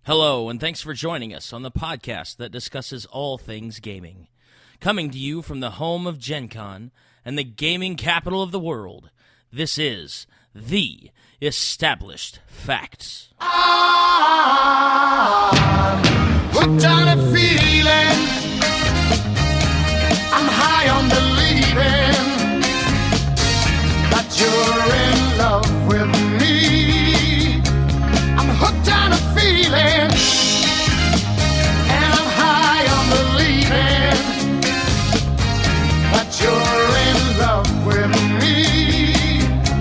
Hello, and thanks for joining us on the podcast that discusses all things gaming. Coming to you from the home of GenCon and the gaming capital of the world, this is The Established Facts. Hooked on a feeling, I'm high on believing that you're in love with me. I'm hooked on a feeling, and I'm high on believing that you're in love with me.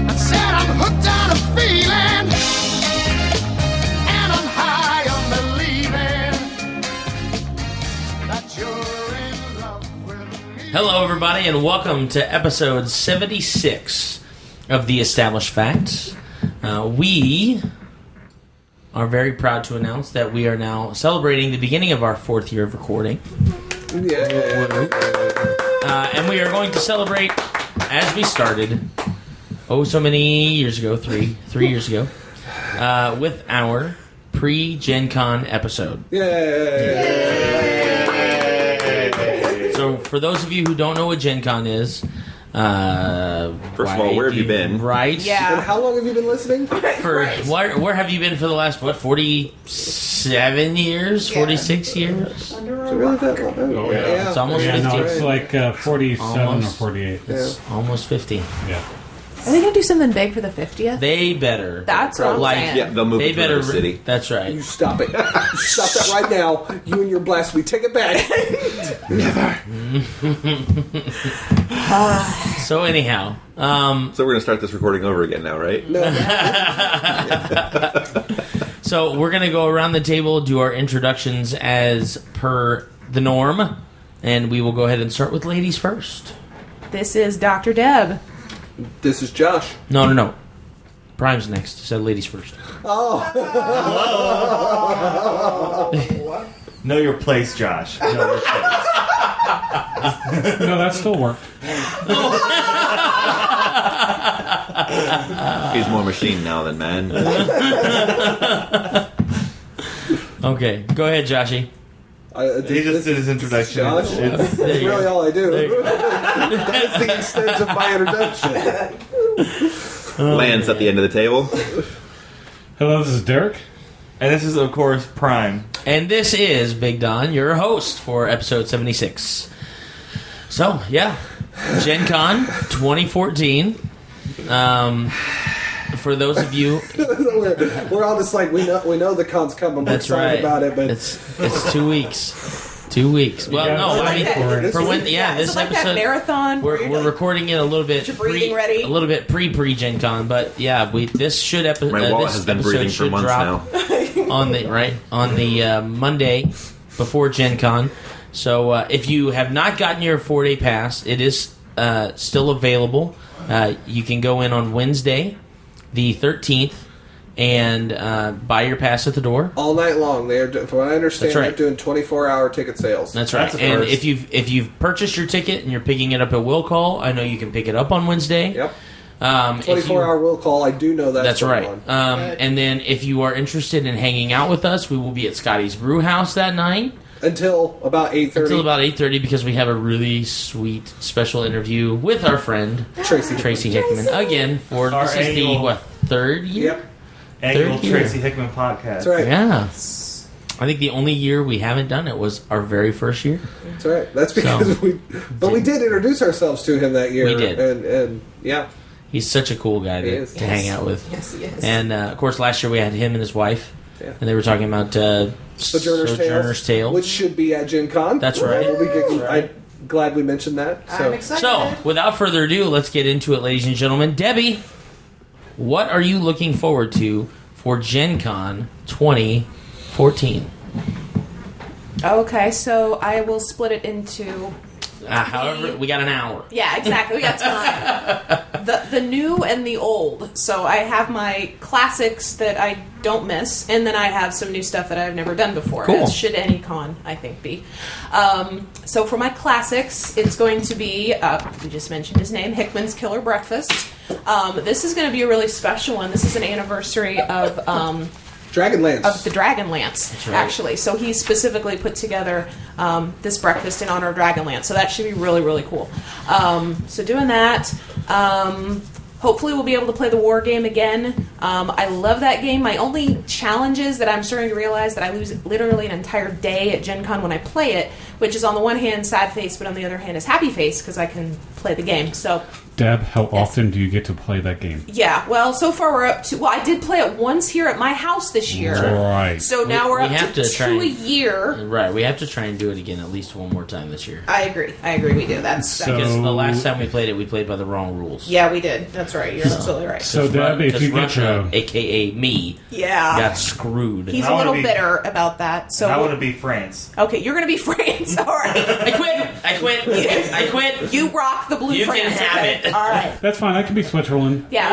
I said I'm hooked on a feeling, and I'm high on believing that you're in love with me. Hello, everybody, and welcome to episode 76 of The Established Facts. We are very proud to announce that we are now celebrating the beginning of our fourth year of recording. And we are going to celebrate as we started, so many years ago, three years ago, with our pre-GenCon episode. Yay! So for those of you who don't know what GenCon is, First of all, where have you been? Right. Yeah. And how long have you been listening? Where have you been for the last, 47 years? Yeah. 46 years? Is it really that long? Oh, yeah. It's almost Yeah, 50. no, it's like 47 Almost. or 48. It's almost 50. Yeah. Are they going to do something big for the 50th? They better. That's what I'm Like, saying. Yeah, they'll move They it to better. another city. That's right. You stop it. You stop that right now. You and your blasphemy. Take it back. Never. So anyhow, So we're going to start this recording over again now, right? No. so we're gonna go around the table, do our introductions as per the norm, and we will go ahead and start with ladies first. This is Dr. Deb. This is Josh. No. Prime's next. So ladies first. Know your place, Josh. Know your place. No, that still worked. He's more machine now than man. Okay, go ahead, Joshy. He just did his introduction. Josh, There that's you really go. all I There you do. That is the extent of my introduction. Lance at the end of the table. Hello, this is Derek. And this is, of course, Prime. And this is Big Don, your host for episode 76. So, yeah, GenCon 2014. For those of you, we're all just like we know the con's coming. We're that's excited right. about it, but It's 2 weeks. 2 weeks. Well, Yeah, no, I mean this for when week? this Is it like that episode marathon? where we're you're like- recording it a little bit You're breathing ready? a little bit pre GenCon, but yeah, this should My wallet this has been episode breathing for should months drop now. on the Monday before GenCon. So if you have not gotten your 4-day pass, it is still available. You can go in on Wednesday, the 13th, and buy your pass at the door. all night long. From what I understand, That's right. they're doing 24-hour ticket sales. That's right. That's a And first. if you've purchased your ticket and you're picking it up at Will Call, I know you can pick it up on Wednesday. Yep. If you- 24-hour will call. I do know That's going right. on. And then if you are interested in hanging out with us, we will be at Scotty's Brew House that night Until about 8:30. until about 8:30 because we have a really sweet special interview with our friend Tracy. Hickman again for Our this is the annual- third year. Yep. Annual Third year. Tracy Hickman podcast. That's right. Yeah. I think the only year we haven't done it was our very first year. That's right. That's because we did introduce ourselves to him that year. We did. And yeah. He's such a cool guy He to is. hang out with. Yes, he is. And of course, last year we had him and his wife, Yeah. and they were talking about Sojourner's Tale, which should be at GenCon. That's right. We'll be getting, I'm glad we mentioned that. So. I'm excited. So, without further ado, let's get into it, ladies and gentlemen. Debbie, what are you looking forward to for GenCon 2014? Okay, so I will split it into... However, we got an hour. Yeah, exactly. We got time. the new and the old. So I have my classics that I don't miss, and then I have some new stuff that I've never done before. Cool. As should any con, I think, be. So for my classics, it's going to be, we just mentioned his name, Hickman's Killer Breakfast. This is going to be a really special one. This is an anniversary of Dragonlance. of the Dragonlance, right. actually. So he specifically put together this breakfast in honor of Dragonlance. So that should be really, really cool. So doing that. Hopefully we'll be able to play the war game again. I love that game. My only challenge is that I'm starting to realize that I lose literally an entire day at Gen Con when I play it, which is on the one hand sad face, but on the other hand is happy face because I can play the game. So, Deb, how often do you get to play that game? yeah, well, so far we're up to... Well, I did play it once here at my house this year. Right. So now we're we up have to to try 2 a and- year. Right, we have to try and do it again at least one more time this year. I agree, we do. That's Because the last time we played it, we played by the wrong rules. yeah, we did. That's right. You're absolutely right. So, Deb, if Because you get Russia, to... a.k.a. me, Yeah. got screwed. He's I a wanna little be- bitter about that. So I want to be France. okay, you're going to be France. All right. I quit. You rock the blue You can France. have okay? it. All right. That's fine. I can be Switzerland. Yeah.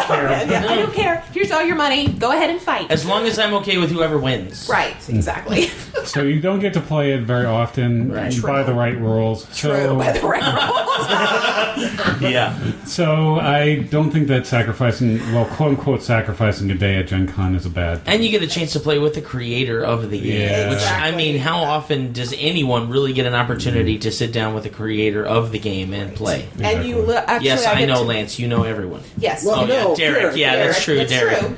I don't care. Here's all your money. Go ahead and fight. As long as I'm okay with whoever wins. Right. Exactly. So you don't get to play it very often. Right. You buy the right rules. True. By the right rules. Yeah. So I don't think that sacrificing, well, quote-unquote sacrificing a day at Gen Con is a bad thing. And you get a chance to play with the creator of the game. Yeah. Which, I Exactly. mean, how often does anyone really get an opportunity to sit down with the creator of the game and play? And you actually. Yes, I I get know, to- Lance. You know everyone. Yes. Well, Oh, yeah, no, Derek. Yeah, that's true, Derek. True.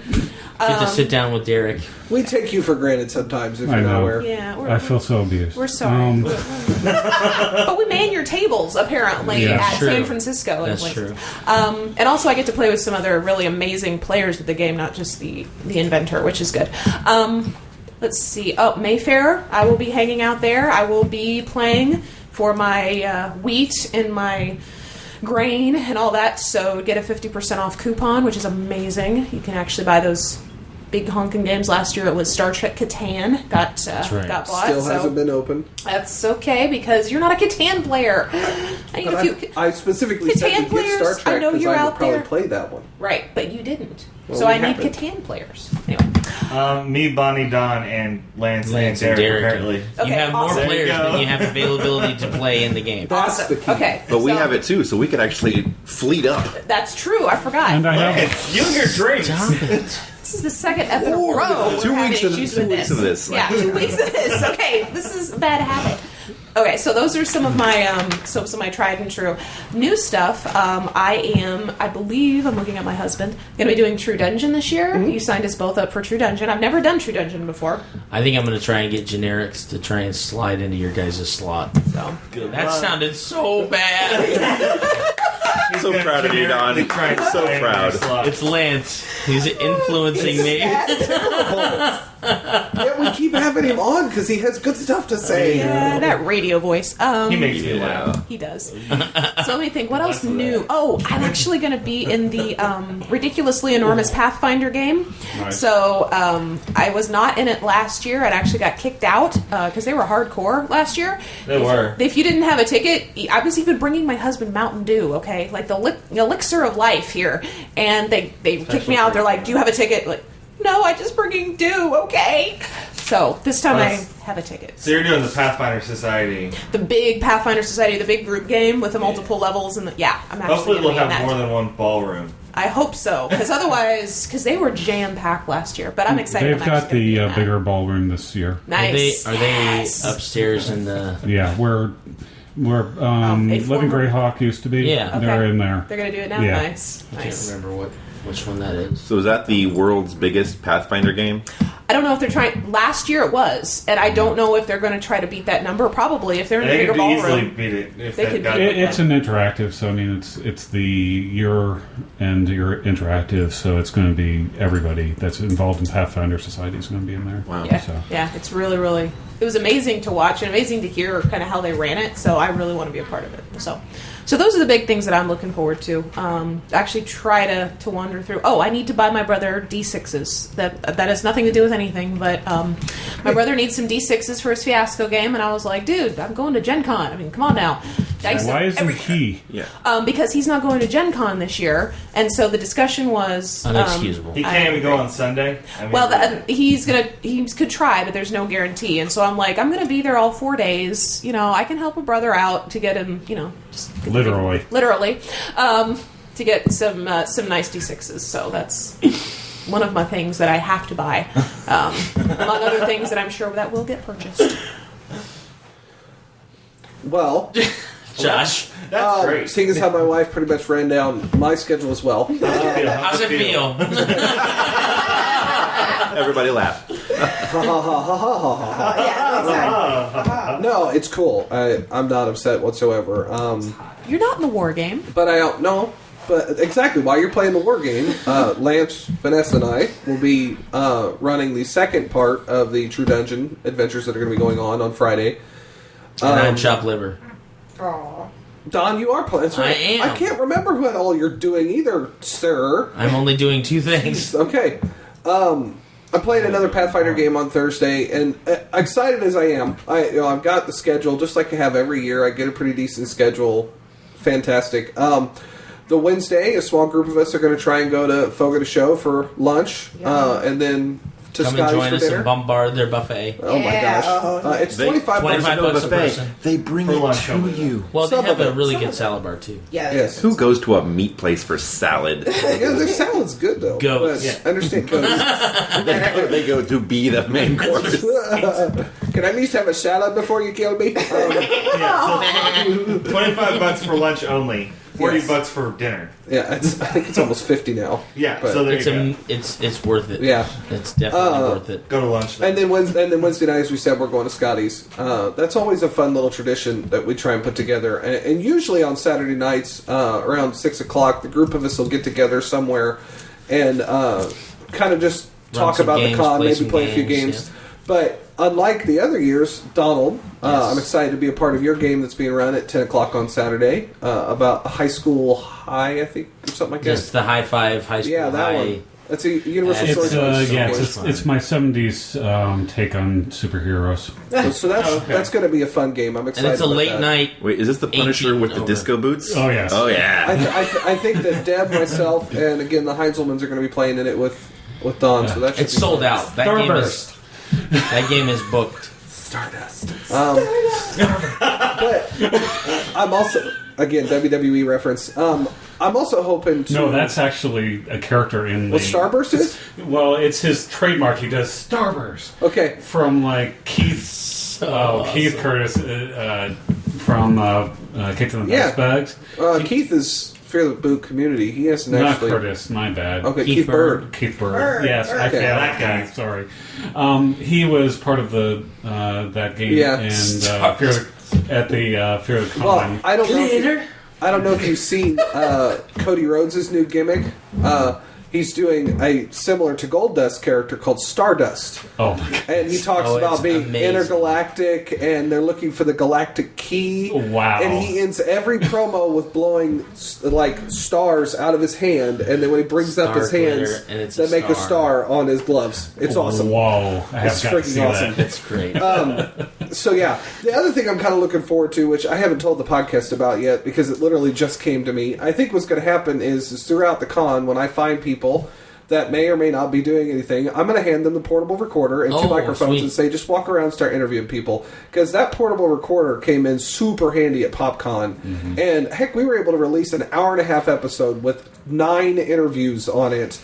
Get to sit down with Derek. We take you for granted sometimes if I you're not know. aware. Yeah. I feel so abused. We're sorry. But we man your tables, apparently, Yeah. at True. San Francisco. That's and places. true. And also I get to play with some other really amazing players of the game, not just the inventor, which is good. Let's see. Oh, Mayfair. I will be hanging out there. I will be playing for my wheat and my grain and all that, so get a 50% off coupon, which is amazing. You can actually buy those big honking games. Last year it was Star Trek Catan got right. got bought. Still so hasn't been open. that's okay because you're not a Catan player. I need But a few, I specifically said Catan to get Star players, Trek I know because you're I out would probably there. play that one. right, but you didn't. Well, so we I need haven't. Catan players. Anyway, Me, Bonnie, Don, and Lance Lance and and Derek, Derek. apparently. Okay, You have more awesome. players There you go. than you have availability to play in the game. That's awesome. the key. Okay, But we so- have it too, so we could actually fleet up. That's true. I forgot. And I have... Lance, you and your drinks. Stop it. This is the second ep in a Ooh, row. two we're having weeks of- issues 2 with weeks of this. Yeah, 2 weeks of this. Okay, this is a bad habit. Okay, so those are some of my some of my tried and true new stuff. I believe I'm looking at my husband. Going to be doing True Dungeon this year. You signed us both up for True Dungeon. I've never done True Dungeon before, I think I'm going to try and get generics to try and slide into your guys' slot. so That sounded so bad. So proud of you, Don. So proud. It's Lance. He's influencing me. Yeah, we keep having him on because he has good stuff to say. yeah, that radio voice. He makes me laugh. Yeah. He does. So let me think. What else new? Oh, I'm actually going to be in the ridiculously enormous Pathfinder game. Nice. So I was not in it last year. I actually got kicked out because they were hardcore last year. They were. If you didn't have a ticket, I was even bringing my husband Mountain Dew. Okay, like the elixir of life here, and they kicked me out. They're like, "Do you have a ticket?" Like, no, I just bringing Dew. Okay. So this time I have a ticket. So you're doing the Pathfinder Society. The big Pathfinder Society, the big group game with the multiple levels, and I'm actually Hopefully going to we'll be in have that. more than one ballroom. I hope so, because otherwise, because they were jam packed last year. But I'm excited. They've I'm got actually the gonna be in that. bigger ballroom this year. Nice. Are they upstairs in the... Yeah, where a Living former- Greyhawk used to be. Yeah. They're Okay. in there. They're gonna do it now. Yeah. Nice. I can't Nice. remember which one that is. So is that the world's biggest Pathfinder game? I don't know if they're trying. Last year it was, and I don't know if they're going to try to beat that number. Probably, if they're in And a they bigger could easily ballroom. beat it if They they could got beat it. It's an interactive, so I mean, it's the your interactive, so it's going to be everybody that's involved in Pathfinder Society is going to be in there. Wow. Yeah, So. yeah, it's really, really. It was amazing to watch and amazing to hear kind of how they ran it. So I really want to be a part of it. So those are the big things that I'm looking forward to. Actually, try to wander through. Oh, I need to buy my brother D6s. That has nothing to do with anything, but my brother needs some D6s for his Fiasco game, and I was like, dude, I'm going to Gen Con. I mean, come on now. Dice Why them isn't every- he? Yeah. Because he's not going to Gen Con this year, and so the discussion was Unexcusable. He can't even go on Sunday. I mean, well, he could try, but there's no guarantee. And so I'm like, I'm going to be there all 4 days. You know, I can help a brother out to get him, just Literally. to get some nice D6s. So that's one of my things that I have to buy, among other things that I'm sure that will get purchased. Well, Josh, That's great. seeing as how my wife pretty much ran down my schedule as well. how's it feel? Everybody laugh. No, it's cool. I'm not upset whatsoever. You're not in the war game. But I don't know. But exactly, while you're playing the war game, Lance, Vanessa, and I will be running the second part of the True Dungeon adventures that are going to be going on Friday. And I'm chopped liver. Don, you are playing. I am. I can't remember what all you're doing either, sir. I'm only doing 2 things. Okay. I'm playing another Pathfinder game on Thursday, and excited as I am, I've got the schedule just like I have every year. I get a pretty decent schedule. Fantastic. The Wednesday, a small group of us are going to try and go to Fogo de Show for lunch, and then to Come and Scotty's join for us dinner. and bombard their buffet. Oh my gosh! It's $25 $25 bucks a person. They bring For it lunch to over you. Well, they Some have of a it. really good salad bar too. Yes. Who goes to a meat place for salad? Yeah, their salad's good though. Goats. But I understand goats. They go to be the main course. Can I at least have a salad before you kill me? Yeah, so $25 for lunch only. $40 Yes. for dinner. Yeah, I think it's almost 50 now. Yeah, But- so there It's you go. it's worth it. Yeah. It's definitely worth it. Go to lunch. Then. And then Wednesday night, as we said, we're going to Scotty's. That's always a fun little tradition that we try and put together. And usually on Saturday nights, around 6 o'clock, the group of us will get together somewhere and kind of just talk some about games, the con, play maybe some play a few games, games. But unlike the other years, Donald, Yes. I'm excited to be a part of your game that's being run at 10 o'clock on Saturday about high school high, I think, or something like that. Just the high five, high school Yeah, that high. one. That's a Universal It's, Storytelling. It's my 70s take on superheroes. So that's going to be a fun game. I'm excited. And it's a about late that. night. Wait, is this the Punisher 18 with the over. disco boots? Oh, yes. Oh, yeah. I think that Deb, myself, and again the Heinzelmans are going to be playing in it with Don. So that should It's be sold fun. out. That game is booked. Stardust. But I'm also again WWE reference. I'm also hoping to. No, that's actually a character in the... what Starburst is. Well, it's his trademark. He does Starburst. Okay. From, like, Keith Curtis from Kick to the Yeah. Nuts Bags. Keith is Fear the Boot Community. He hasn't Not actually. Curtis, my bad. Okay, Keith Keith Bird. Keith Bird. Yes, I Okay. failed That guy. Sorry. He was part of the that game Yeah. and Fear of the Con. Well, I don't know if you've seen Cody Rhodes' new gimmick. He's doing a similar to Goldust character called Stardust. Oh my god! And he talks Oh, about it's being amazing. intergalactic, and they're looking for the galactic key. Wow. And he ends every promo with blowing like stars out of his hand, and then when he brings up his Star glitter, hands, and it's they a make a star. star on his gloves. It's awesome. Whoa! I have It's got to freaking see awesome. that. It's great. So yeah, the other thing I'm kind of looking forward to, which I haven't told the podcast about yet because it literally just came to me. I think what's going to happen is throughout the con, when I find people that may or may not be doing anything, I'm going to hand them the portable recorder and 2 Oh, microphones sweet. and say, just walk around and start interviewing people. Because that portable recorder came in super handy at PopCon. And heck, we were able to release an hour-and-a-half episode with 9 interviews on it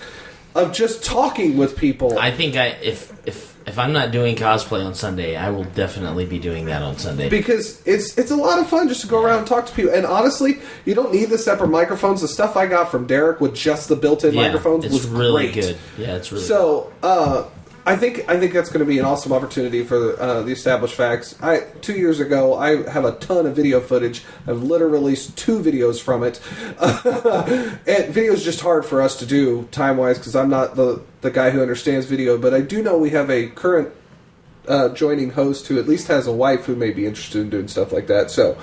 of just talking with people. I think if I'm not doing cosplay on Sunday, I will definitely be doing that on Sunday. Because it's a lot of fun just to go around and talk to people. And honestly, you don't need the separate microphones. The stuff I got from Derek with just the built-in microphones it's was really great. good. Yeah, it's really So, I think that's going to be an awesome opportunity for the Established Facts. 2 years ago, I have a ton of video footage. I've literally released 2 videos from it. And video is just hard for us to do time-wise because I'm not the guy who understands video. But I do know we have a current joining host who at least has a wife who may be interested in doing stuff like that. So,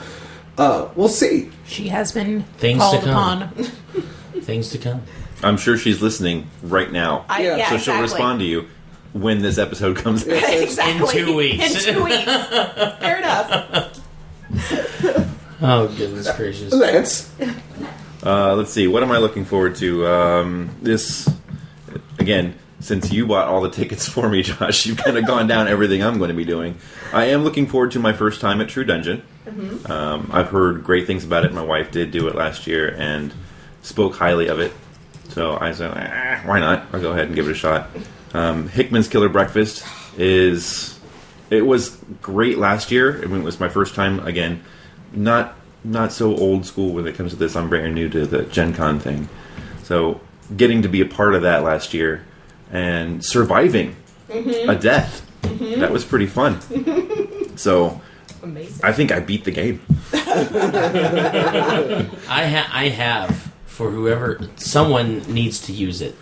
we'll see. She has been Things called to come. upon. things to come. I'm sure she's listening right now. Yeah. So she'll respond to you when this episode comes out. Exactly. In 2 weeks. In 2 weeks. Fair enough. Oh goodness gracious! Lance. Let's see. What am I looking forward to? This, again, since you bought all the tickets for me, Josh, you've kind of gone down everything I'm going to be doing. I am looking forward to my first time at True Dungeon. I've heard great things about it. My wife did do it last year and spoke highly of it. So I said, why not? I'll go ahead and give it a shot. Hickman's Killer Breakfast it was great last year. I mean, it was my first time, again, not so old school when it comes to this. I'm brand new to the GenCon thing. So getting to be a part of that last year and surviving a death, that was pretty fun. So Amazing. I think I beat the game. I have for whoever someone needs to use it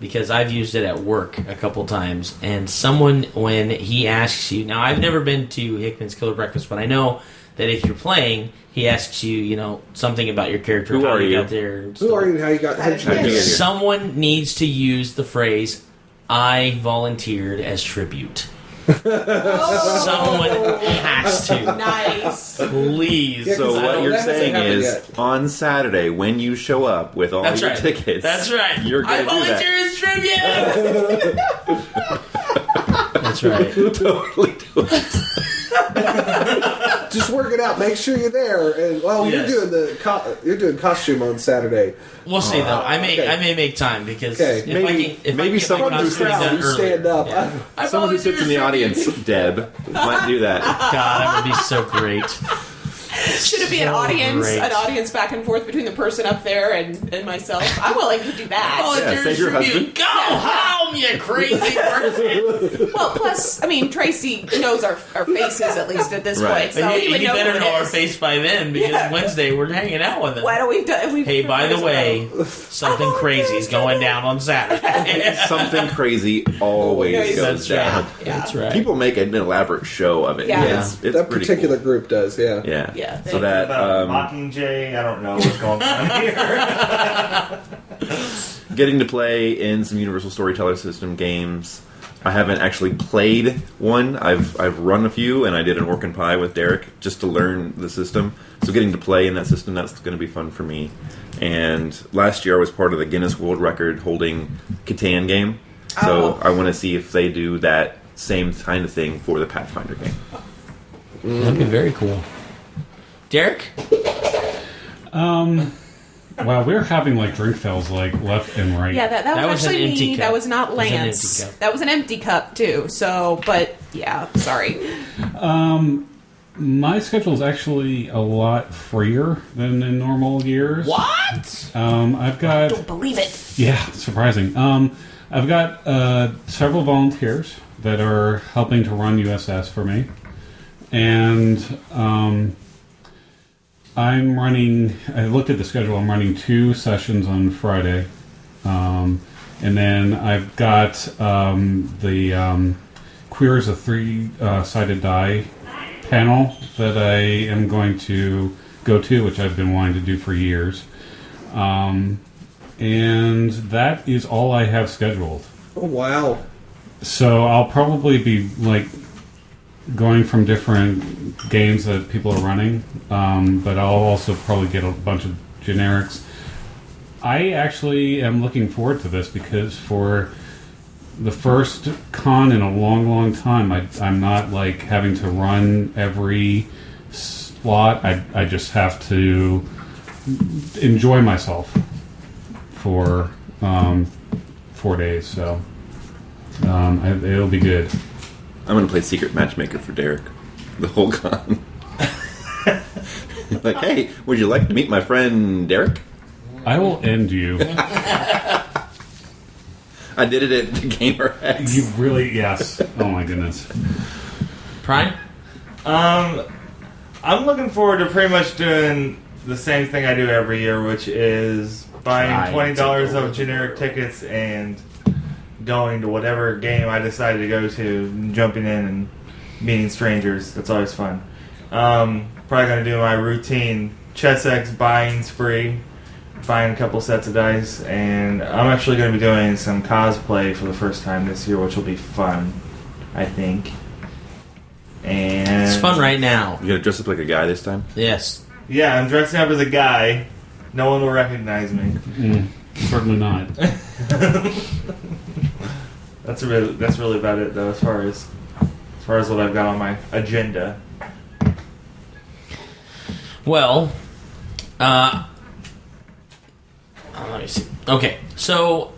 because I've used it at work a couple times, and someone when he asks you, now I've never been to Hickman's Killer Breakfast, but I know that if you're playing, he asks you, something about your character, Who how are you? got there. And Who stuff. are you? How you got? How did you get here? Someone needs to use the phrase "I volunteered as tribute." Someone has to. Nice. Please. Yeah, So I what don't- you're that hasn't saying happened is, yet. on Saturday when you show up with all That's your right. tickets, That's right. You're I going to do volunteer that. as tribute. That's right. Totally do it. Just work it out. Make sure you're there. And Yes. you're doing costume on Saturday. We'll see though. I okay. may make time because Okay. Maybe someone can who's get my Crowd, costume you done stand earlier. up. Yeah. I Someone who sits in the volunteer as audience, Deb, might do that. God, that would be so great. Should it be an So audience? great. An audience back and forth between the person up there and myself? I'm willing to do that. Volunteer save as your tribute. husband. Go home, you crazy person. Well, plus, I mean, Tracy knows our faces at least at this Right. point, so And he you would know better who it know our is. face by then because Yeah. Wednesday we're hanging out with him. Why don't we? Hey, by the way, something crazy's going down on Saturday. Something crazy always Always. goes That's down. right. That's right. People make an elaborate show of it. Yeah. It's That pretty particular cool. group does, yeah. Yeah. Yeah. So that About Mockingjay, I don't know what's going on here. getting to play in some Universal Storyteller System games. I haven't actually played one. I've run a few, and I did an Orc and Pie with Derek just to learn the system. So getting to play in that system, that's going to be fun for me. And last year I was part of the Guinness World Record holding Catan game. So I want to see if they do that same kind of thing for the Pathfinder game. That'd be very cool. Derek? Wow, we're having like drink fails like left and right. Yeah, that That was was an actually empty me. cup. That was not It was an empty Lance. cup. That was an empty cup too. So, but yeah, sorry. My schedule is actually a lot freer than in normal years. What? I've got Don't believe it. yeah, surprising. I've got several volunteers that are helping to run USS for me, and I'm running. I looked at the schedule. I'm running 2 sessions on Friday, and then I've got the Queer as a 3-sided die panel that I am going to go to, which I've been wanting to do for years. And that is all I have scheduled. Oh, wow. So I'll probably be like going from different games that people are running, but I'll also probably get a bunch of generics. I actually am looking forward to this because for the first con in a long, long time, I'm not like having to run every slot. I just have to enjoy myself for 4 days. So it'll be good. I'm going to play Secret Matchmaker for Derek the whole con. Like, hey, would you like to meet my friend Derek? I will end you. I did it at the Gamer X. You really, yes. Oh my goodness. Prime? I'm looking forward to pretty much doing the same thing I do every year, which is buying $20 of generic tickets and going to whatever game I decided to go to, and jumping in and meeting strangers. That's always fun. Probably going to do my routine Chess-X buying spree, buying a couple sets of dice, and I'm actually going to be doing some cosplay for the first time this year, which will be fun, I think. And It's fun right now. You going to dress up like a guy this time? Yes. Yeah, I'm dressing up as a guy. No one will recognize me. Certainly not. That's really about it, though, as far as what I've got on my agenda. Well, let me see. Okay, so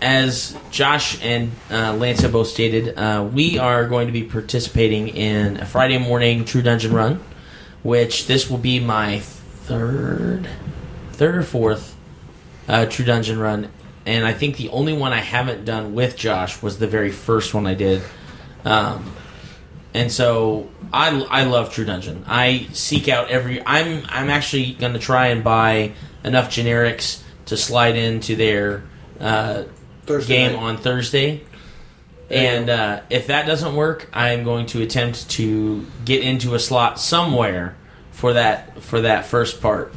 as Josh and Lance have both stated, we are going to be participating in a Friday morning True Dungeon run, which this will be my third or fourth True Dungeon run, and I think the only one I haven't done with Josh was the very first one I did. And so I love True Dungeon. I seek out I'm actually going to try and buy enough generics to slide into their game night. on Thursday. And if that doesn't work, I'm going to attempt to get into a slot somewhere for that first part.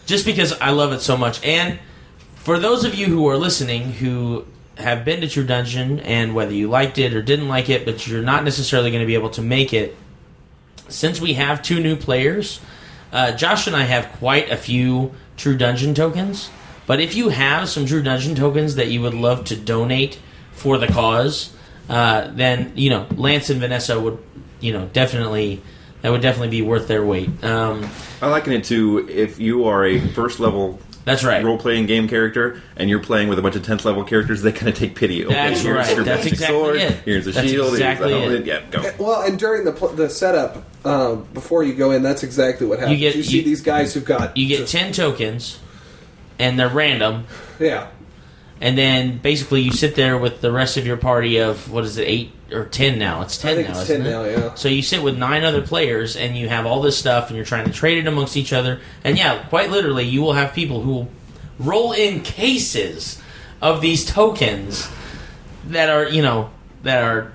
Just because I love it so much. And for those of you who are listening who have been to True Dungeon, and whether you liked it or didn't like it, but you're not necessarily going to be able to make it, since we have 2 new players, Josh and I have quite a few True Dungeon tokens. But if you have some True Dungeon tokens that you would love to donate for the cause, then Lance and Vanessa would definitely be worth their weight. I liken it to if you are a first level. That's right. Role-playing game character, and you're playing with a bunch of 10th level characters, they kind of take pity. Okay, That's here's right. your That's magic exactly sword, it. Here's the That's shield. exactly here's the it. helmet. Yeah, go. Well, and during the setup, before you go in, that's exactly what happens. You see these guys who've got... You get 10 tokens, and they're random. Yeah. And then, basically, you sit there with the rest of your party of, 8 or 10 now? It's 10 I think now, it's isn't 10 it? now, yeah. So you sit with 9 other players, and you have all this stuff, and you're trying to trade it amongst each other. And yeah, quite literally, you will have people who will roll in cases of these tokens that are,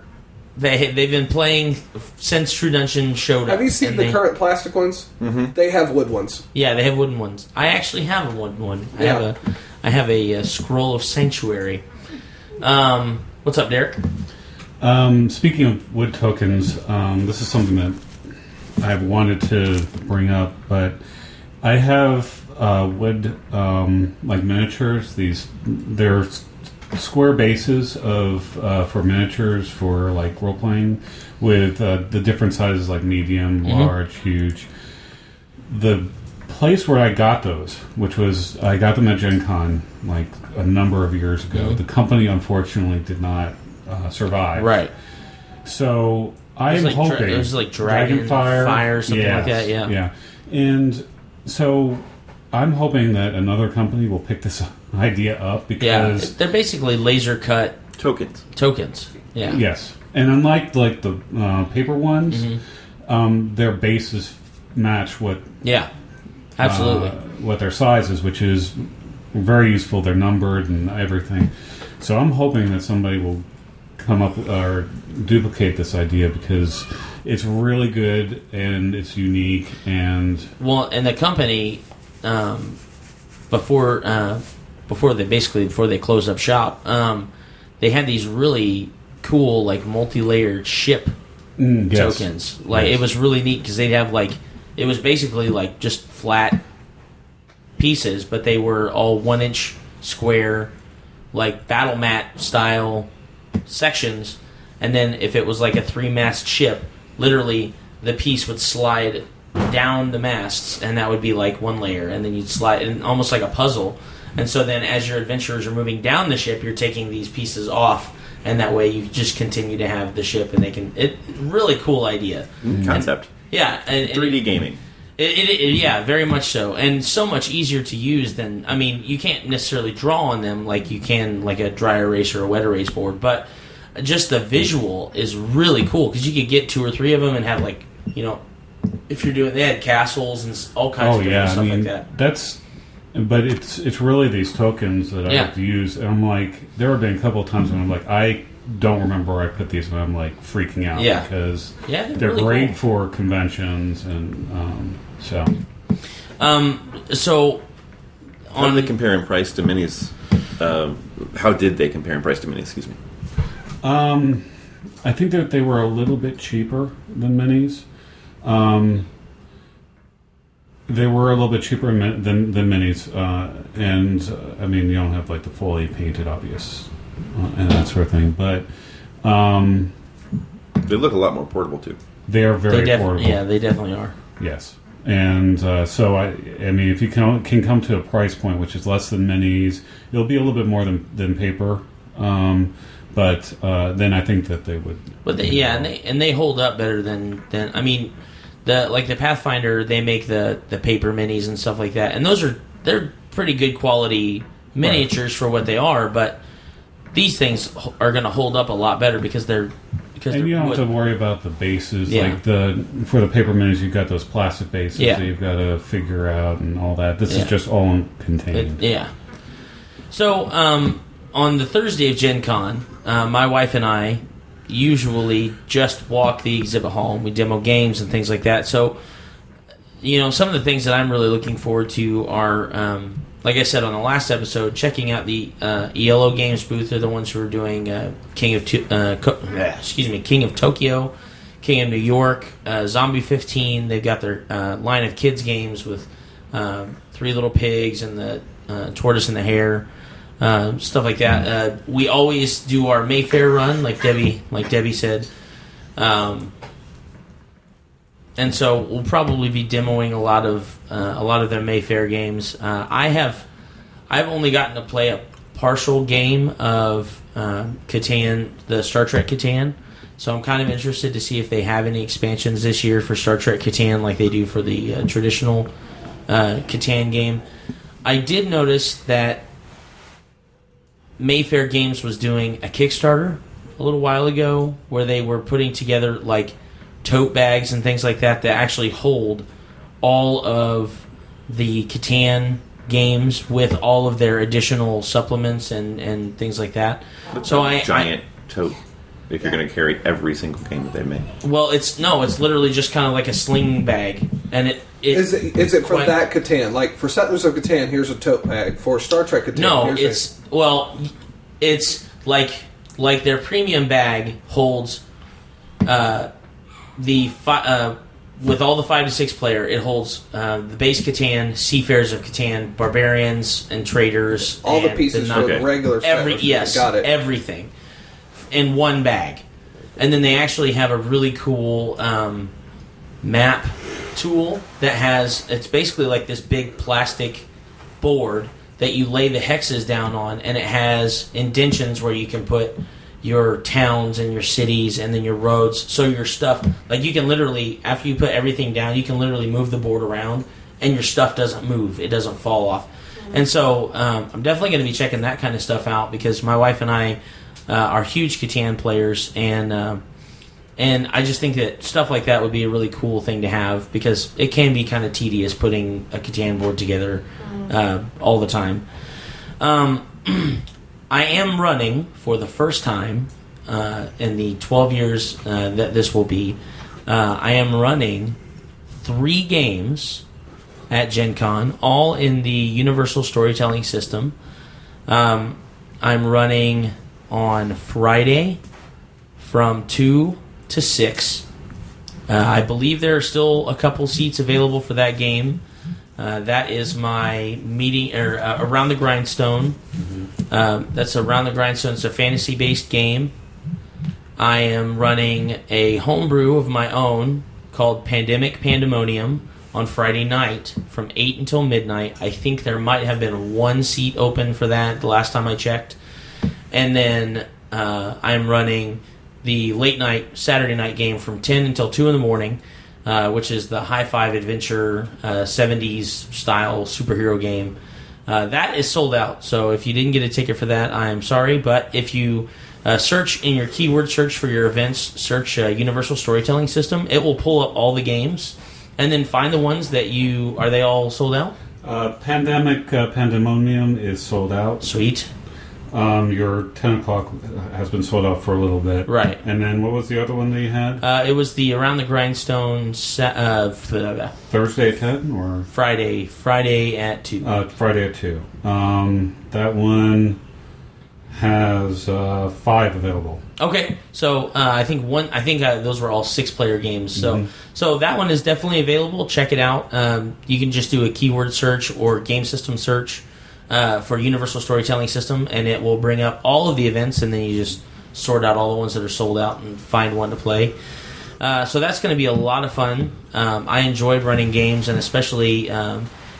they've been playing since True Dungeon showed up. Have you seen the current plastic ones? Mm-hmm. They have wood ones. Yeah, they have wooden ones. I actually have a wooden one. Yeah. I have a Scroll of Sanctuary. What's up, Derek? Speaking of wood tokens, this is something that I've wanted to bring up, but I have wood like miniatures. They're square bases of for miniatures for like role playing with the different sizes like medium, large, huge. The place where I got those, which was I got them at GenCon like a number of years ago. The company unfortunately did not survive. Right. So I'm hoping it was like Dragonfire or something like that. Yeah. Yeah. And so I'm hoping that another company will pick this idea up because they're basically laser cut Tokens. Yeah. Yes, and unlike like the paper ones, their bases match what absolutely what their size is, which is very useful. They're numbered and everything. So I'm hoping that somebody will come up or duplicate this idea because it's really good and it's unique and the company. Before they closed up shop, they had these really cool like multi-layered ship tokens. Like it was really neat because they'd have like it was basically like just flat pieces, but they were all 1-inch square, like battle mat style sections. And then if it was like a 3-mast ship, literally the piece would slide down the masts, and that would be like one layer, and then you'd slide in almost like a puzzle. And so then as your adventurers are moving down the ship, you're taking these pieces off, and that way you just continue to have the ship, and really cool idea. Concept. And 3D gaming. Yeah, very much so. And so much easier to use than, you can't necessarily draw on them like you can like a dry erase or a wet erase board, but just the visual is really cool because you could get 2 or 3 of them and have like, if you're doing, they had castles and all kinds of different stuff like that. But it's really these tokens that I have to use. And I'm like, there have been a couple of times when I'm like, I don't remember where I put these, and I'm like freaking out because they're really great cool for conventions and so. So, How did they compare in price to minis? How did they compare in price to minis? Excuse me. I think that they were a little bit cheaper than minis. They were a little bit cheaper than minis, and you don't have like the fully painted obvious and that sort of thing. But they look a lot more portable too. They are very portable. Yeah, they definitely are. Yes, And so I mean, if you can come to a price point which is less than minis, it'll be a little bit more than paper. But then I think that they would. But they hold up better than I mean, the Pathfinder, they make the paper minis and stuff like that, and they're pretty good quality miniatures for what they are. But these things are going to hold up a lot better because they're. And you don't have to worry about the bases. Yeah. Like for the paper minis, you've got those plastic bases that you've got to figure out and all that. This is just all contained. So on the Thursday of Gen Con, my wife and I usually just walk the exhibit hall and we demo games and things like that. So, some of the things that I'm really looking forward to are, like I said on the last episode, checking out the ELO Games booth. They're the ones who are doing King of Tokyo, King of New York, Zombie 15. They've got their line of kids games with Three Little Pigs and the Tortoise and the Hare, stuff like that. We always do our Mayfair run, like Debbie said. And so we'll probably be demoing a lot of their Mayfair games. I've only gotten to play a partial game of Catan, the Star Trek Catan. So I'm kind of interested to see if they have any expansions this year for Star Trek Catan like they do for the traditional Catan game. I did notice that Mayfair Games was doing a Kickstarter a little while ago where they were putting together like tote bags and things like that actually hold all of the Catan games with all of their additional supplements and things like that. So giant tote if you're going to carry every single game that they make. Well, it's literally just kind of like a sling bag, and is it for that Catan? Like for Settlers of Catan, here's a tote bag. For Star Trek Catan, no, it's like their premium bag holds with all the 5 to 6 player, it holds the base Catan, Seafarers of Catan, Barbarians and Traders, all and the pieces for the regular yes, got it. Everything in one bag. And then they actually have a really cool map tool that it's basically like this big plastic board that you lay the hexes down on, and it has indentions where you can put your towns and your cities and then your roads. So your stuff, like you can literally, after you put everything down, you can literally move the board around and your stuff doesn't move. It doesn't fall off. And so I'm definitely going to be checking that kind of stuff out because my wife and I are huge Catan players, and I just think that stuff like that would be a really cool thing to have because it can be kind of tedious putting a Catan board together all the time. I am running for the first time in the 12 years that this will be. I am running 3 games at GenCon, all in the Universal Storytelling System. I'm running on Friday from 2 to 6. I believe there are still a couple seats available for that game. That is my meeting Around the Grindstone. That's Around the Grindstone. It's a fantasy-based game. I am running a homebrew of my own called Pandemic Pandemonium on Friday night from 8 until midnight. I think there might have been 1 seat open for that the last time I checked. And then I'm running the late night Saturday night game from 10 until 2 in the morning, which is the High Five Adventure 70s style superhero game. That is sold out, so if you didn't get a ticket for that, I am sorry. But if you search in your keyword search for your events, search Universal Storytelling System, it will pull up all the games, and then find the ones that are they all sold out? Pandemic Pandemonium is sold out. Sweet. Your 10 o'clock has been sold out for a little bit. Right. And then what was the other one that you had? It was the Around the Grindstone Thursday at 10 or? Friday at 2. Friday at 2. That one has 5 available. Okay, so I think those were all 6-player games. So that one is definitely available. Check it out. You can just do a keyword search or game system search for Universal Storytelling System, and it will bring up all of the events, and then you just sort out all the ones that are sold out and find one to play. So that's going to be a lot of fun. I enjoyed running games, and especially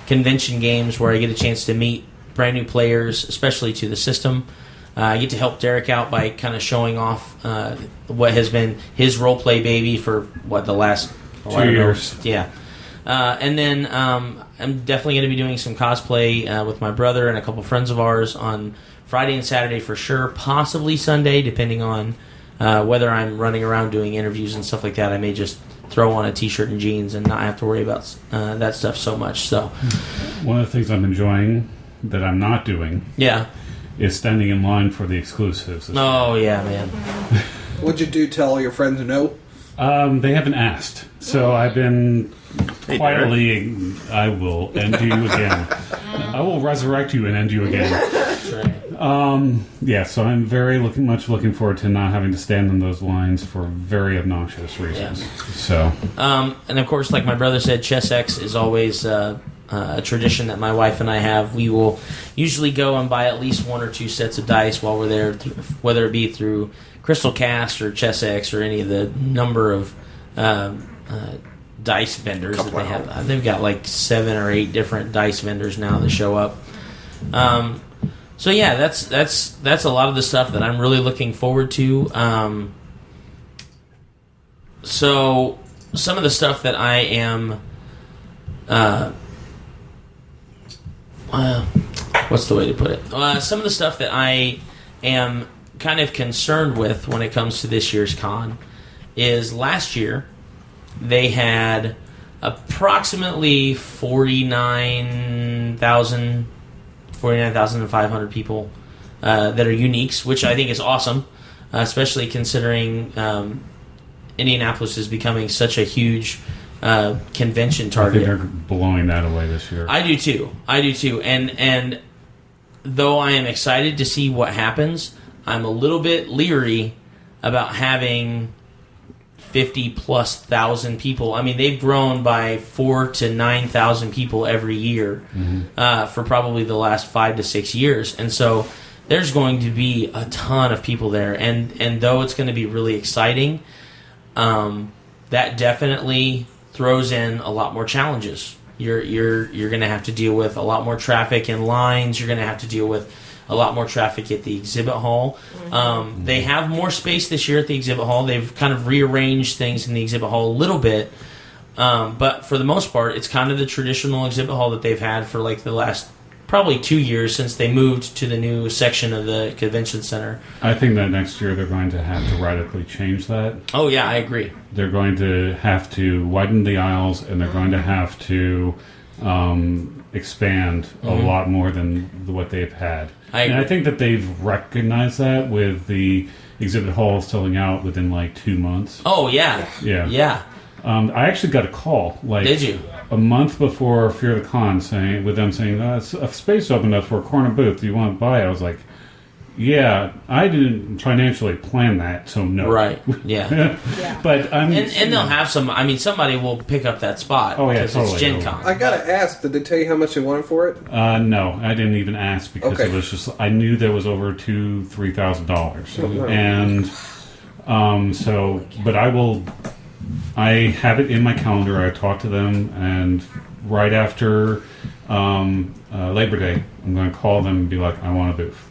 convention games where I get a chance to meet brand new players, especially to the system. I get to help Derek out by kind of showing off what has been his role-play baby for, the last 2 years. Yeah. And then I'm definitely going to be doing some cosplay with my brother and a couple friends of ours on Friday and Saturday for sure, possibly Sunday, depending on whether I'm running around doing interviews and stuff like that. I may just throw on a t-shirt and jeans and not have to worry about that stuff so much. So, one of the things I'm enjoying that I'm not doing is standing in line for the exclusives. Oh, yeah, man. What'd you tell all your friends no? They haven't asked. So I've been quietly, I will end you again. I will resurrect you and end you again. That's right. So I'm very much looking forward to not having to stand in those lines for very obnoxious reasons. Yeah. So, and of course, like my brother said, Chess X is always a tradition that my wife and I have. We will usually go and buy at least 1 or 2 sets of dice while we're there, whether it be through Crystal Cast or Chess X or any of the number of dice vendors that they have. They've got like 7 or 8 different dice vendors now that show up. So yeah, that's a lot of the stuff that I'm really looking forward to. So some of the stuff that I am, what's the way to put it? Some of the stuff that I am kind of concerned with when it comes to this year's con is last year they had approximately 49,500 people that are uniques, which I think is awesome, especially considering Indianapolis is becoming such a huge convention target. I think they're blowing that away this year. I do too. And though I am excited to see what happens, I'm a little bit leery about having 50+ thousand people. I mean, they've grown by 4,000 to 9,000 people every year for probably the last 5 to 6 years, and so there's going to be a ton of people there. And though it's going to be really exciting, that definitely throws in a lot more challenges. You're going to have to deal with a lot more traffic and lines. You're going to have to deal with a lot more traffic at the exhibit hall. They have more space this year at the exhibit hall. They've kind of rearranged things in the exhibit hall a little bit. But for the most part, it's kind of the traditional exhibit hall that they've had for like the last probably 2 years since they moved to the new section of the convention center. I think that next year they're going to have to radically change that. Oh, yeah, I agree. They're going to have to widen the aisles, and they're going to have to expand a lot more than what they've had. And I think that they've recognized that with the exhibit hall selling out within like 2 months. Oh, yeah. Yeah. I actually got a call. Did you? A month before Fear the Con, saying a space opened up for a corner booth. Do you want to buy it? I was like, yeah, I didn't financially plan that, so no. Right, yeah. But and they'll have some. I mean, somebody will pick up that spot. Oh, yeah, because totally. it's GenCon. I gotta ask, did they tell you how much they wanted for it? No, I didn't even ask because Okay. it was just, I knew there was over $2,000-$3,000. And but I have it in my calendar. I talked to them, and right after Labor Day, I'm going to call them and be like, I want a booth.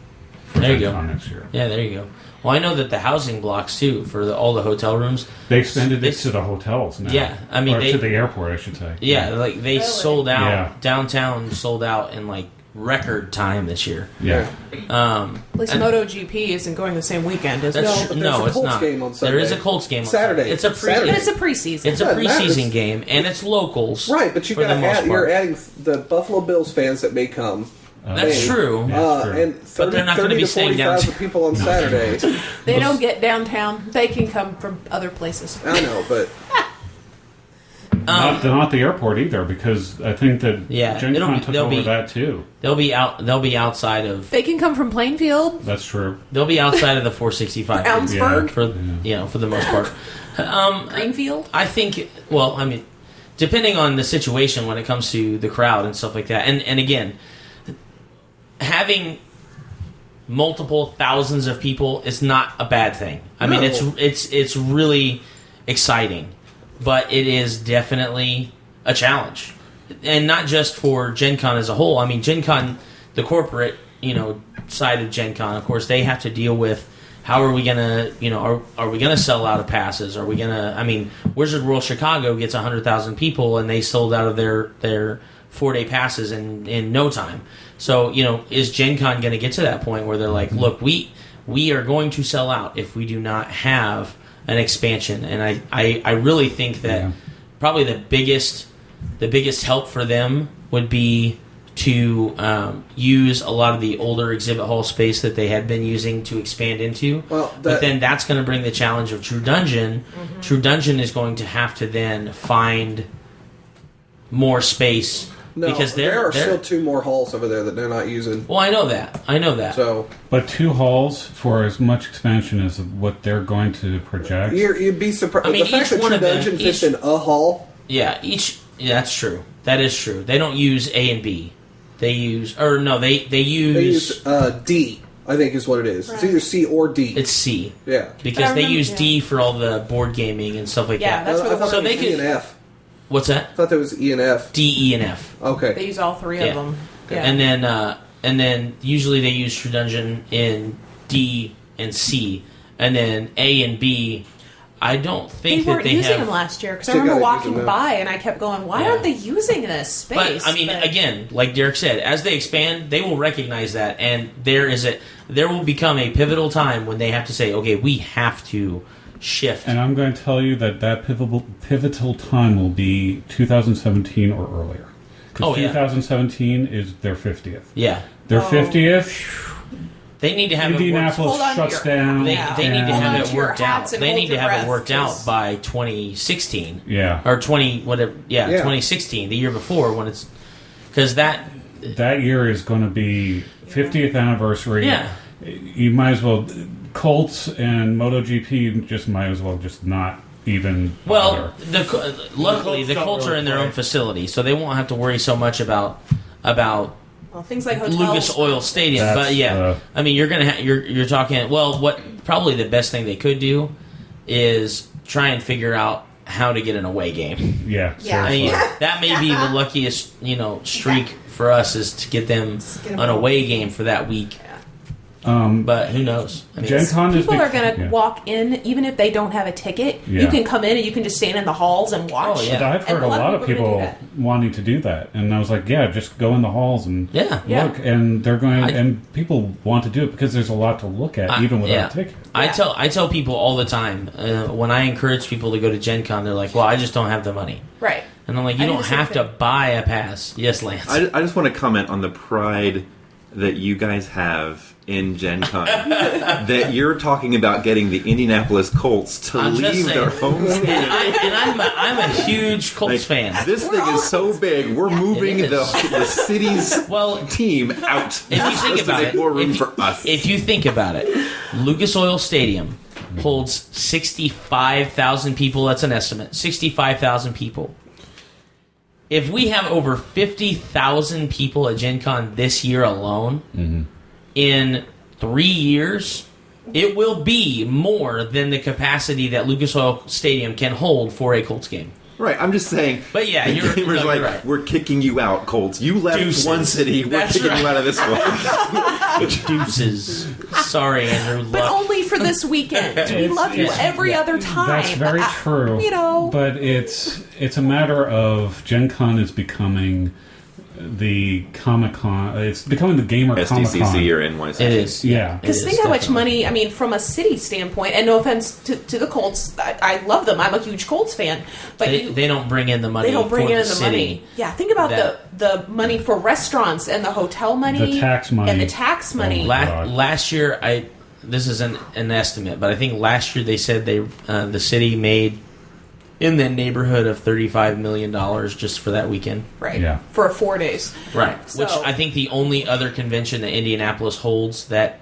There you go. Next year. Yeah, there you go. Well, I know that the housing blocks too for all the hotel rooms. They extended it to the hotels now. Yeah, I mean to the airport, I should say. Yeah, like they sold out. Yeah. Downtown sold out in like record time this year. Yeah. At least MotoGP isn't going the same weekend, is it? That's but no, there's a it's Colts not. game on There is Sunday. a Colts game on Saturday. It's a Saturday. And it's a preseason. It's a Yeah, it matters. preseason game, and it's locals. Right, but you for the gotta most you're part. adding the Buffalo Bills fans that may come. That's true. That's true. And 30, But they're not gonna 30 be to staying 40,000 people on Saturday. They don't get downtown. They can come from other places. I know, but not the airport either, because I think that GenCon took over that too. They'll be outside of. They can come from Plainfield, That's true. They'll be outside of the 465 Brownsburg, for for the most part. Greenfield. I think. Well, I mean, depending on the situation when it comes to the crowd and stuff like that, and again, having multiple thousands of people is not a bad thing. I mean, it's really exciting, but it is definitely a challenge, and not just for Gen Con as a whole. I mean, Gen Con, the corporate side of Gen Con, of course, they have to deal with how are we gonna are we gonna sell out of passes? Are we gonna? I mean, Wizard World Chicago gets 100,000 people, and they sold out of their 4-day passes in no time. So is Gen Con going to get to that point where they're like, look, we are going to sell out if we do not have an expansion? And I really think that probably the biggest help for them would be to use a lot of the older exhibit hall space that they had been using to expand into. But then that's going to bring the challenge of True Dungeon. Mm-hmm. True Dungeon is going to have to then find more space. No, because there are still 2 more halls over there that they're not using. Well, I know that. So, but 2 halls for as much expansion as what they're going to project. You'd be surprised. I mean, the fact that True Dungeon fits in a hall. Yeah, that's true. That is true. They don't use A and B. They use they use D. I think is what it is. Right. It's either C or D. It's C. Yeah, because they use D for all the board gaming and stuff like that. Yeah, that's what so they could. E and F. What's that? I thought there was E and F. D, E, and F. Okay. They use all 3 of them. Yeah. And then usually they use True Dungeon in D and C, and then A and B. I don't think they weren't that they using have them last year because I remember walking by and I kept going, "Why aren't they using this space?" But I mean, again, like Derek said, as they expand, they will recognize that, and there will become a pivotal time when they have to say, "Okay, we have to shift." And I'm going to tell you that pivotal time will be 2017 or earlier. Because 2017 is their 50th. Yeah. Their 50th... They need to have Indianapolis shuts down. They need to have it worked out. They need to have it worked out by 2016. Yeah. Or 2016, the year before, when it's... Because that year is going to be 50th anniversary. Yeah. You might as well... Colts and MotoGP just might as well just not even bother. Well, luckily the Colts are in their own facility, so they won't have to worry so much about things like hotels. Lucas Oil Stadium. I mean, you're talking. Well, what probably the best thing they could do is try and figure out how to get an away game. Yeah. I mean, that may be the luckiest streak for us is to get them an away game for that week. But who knows? I mean, people are going to walk in, even if they don't have a ticket. Yeah. You can come in and you can just stand in the halls and watch. Oh, yeah. But I've heard a lot of people wanting to do that, and I was like, "Yeah, just go in the halls and look." And they're going, and people want to do it because there's a lot to look at, even without a ticket. I tell people all the time when I encourage people to go to Gen Con, they're like, "Well, I just don't have the money." Right. And I'm like, "You don't have to buy a pass." Yes, Lance. I just want to comment on the pride that you guys have in Gen Con. That you're talking about getting the Indianapolis Colts to leave their home stadium. And I'm a huge Colts fan. This thing is so big, we're moving the city's team out. If you think about it, more room for us. If you think about it, Lucas Oil Stadium holds 65,000 people. That's an estimate. 65,000 people. If we have over 50,000 people at Gen Con this year alone, in 3 years, it will be more than the capacity that Lucas Oil Stadium can hold for a Colts game. Right, I'm just saying. But yeah, you're right. We're kicking you out, Colts. You left Deuces. one city. We're kicking you out of this one. Deuces. Sorry, Andrew. But only for this weekend. We love you every other time. That's very true. But it's a matter of Gen Con is becoming the Comic-Con. It's becoming the gamer SDCC Comic-Con. or NYC. It is, yeah. Because think how much money, I mean, from a city standpoint, and no offense to the Colts, I love them. I'm a huge Colts fan. But they don't bring in the money. They don't bring for in the city. money. Yeah, think about the money for restaurants and the hotel money. The tax money. And the tax money. Last year, this is an estimate, but I think last year they said the city made in the neighborhood of $35 million just for that weekend. Right. Yeah. For 4 days. Right. So, which I think the only other convention that Indianapolis holds that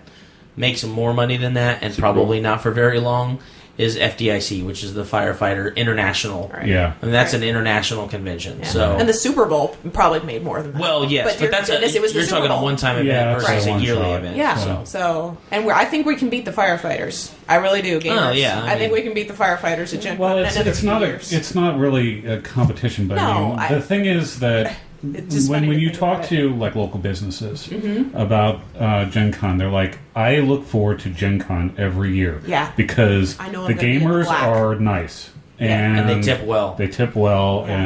makes more money than that, and probably not for very long, is FDIC, which is the Firefighter International. Right. Yeah. And that's an international convention. Yeah. So, and the Super Bowl probably made more than that. well, yes, but that's it was the you're Super talking a Bowl. one-time event Yeah, versus that's a a yearly one-shot. event. Yeah. So and I think we can beat the firefighters. I really do, gamers. Oh, yeah, I I think mean- we can beat the firefighters at GenCon Well, in it's another it's few not years. it's not really a competition, but No, the thing is that It's just when funny to you think talk about it. to like local businesses about Gen Con, they're like, I look forward to Gen Con every year. Yeah. Because I know I'm the gonna be in the gamers black. are nice. Yeah, and they tip well. They tip well, Yeah.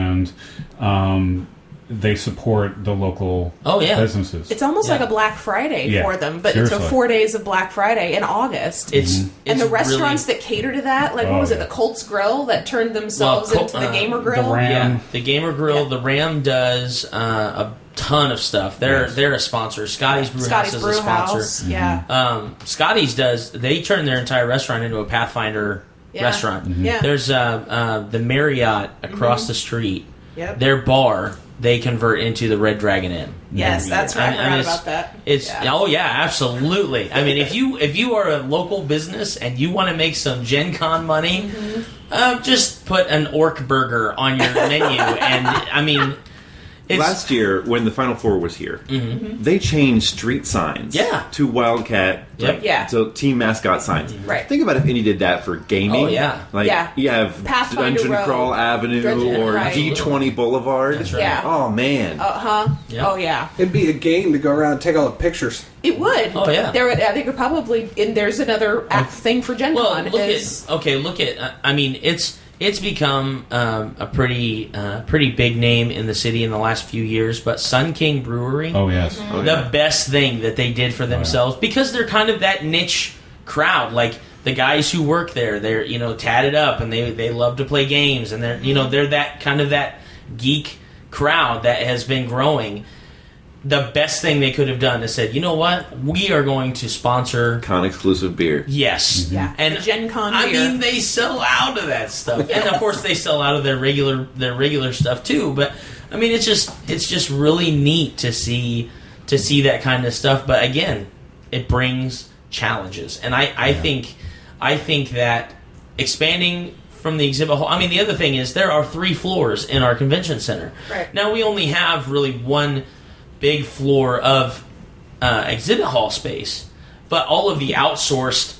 and they support the local Oh, yeah. businesses. It's almost Yeah. like a Black Friday Yeah, for them, but seriously. it's 4 days of Black Friday in August. It's and the it's restaurants really, that cater to that, like Oh, what was it, yeah. the Colts Grill that turned themselves Well, into the Gamer the Grill? Ram. yeah, the Gamer Grill, Yeah. the Ram does a ton of stuff. They're Yes. they're a sponsor. Scotty's Brew Scotty's House is Brew a sponsor. House, yeah. Scotty's they turn their entire restaurant into a Pathfinder Yeah. restaurant. Yeah. There's the Marriott across the street. Yep. Their bar they convert into the Red Dragon Inn. Yes, every that's year. right. I forgot it's- about that. It's Yeah. oh yeah, absolutely. I mean, if you are a local business and you want to make some Gen Con money, just put an orc burger on your menu, and I mean, it's Last year, when the Final Four was here, they changed street signs Yeah. to Wildcat, Yep. like, Yeah. to team mascot signs. Right. Think about if any did that for gaming. Oh, yeah. Like, Yeah. you have Pathfinder Dungeon Road. Crawl Avenue Dungeon- or right. D20 Boulevard. That's right. Yeah. Oh, man. Yep. Oh yeah, It'd be a game to go around and take all the pictures. it would. Oh, yeah. There would. I think it probably. And there's another thing for Gen well, Con look is at. I mean, it's become a pretty big name in the city in the last few years. But Sun King Brewery, Oh yes. Oh, the yeah. best thing that they did for themselves because they're kind of that niche crowd. Like the guys who work there, they're tatted up and they love to play games, and they're that kind of that geek crowd that has been growing. The best thing they could have done is said, you know what, we are going to sponsor. Con exclusive beer. Yes, Yeah. and The Gen Con I beer. mean, they sell out of that stuff, and of course they sell out of their regular stuff too. But I mean, it's just really neat to see that kind of stuff. But again, it brings challenges, and I think that expanding from the exhibit hall. I mean, the other thing is there are 3 floors in our convention center. Right. Now we only have really one big floor of exhibit hall space, but all of the outsourced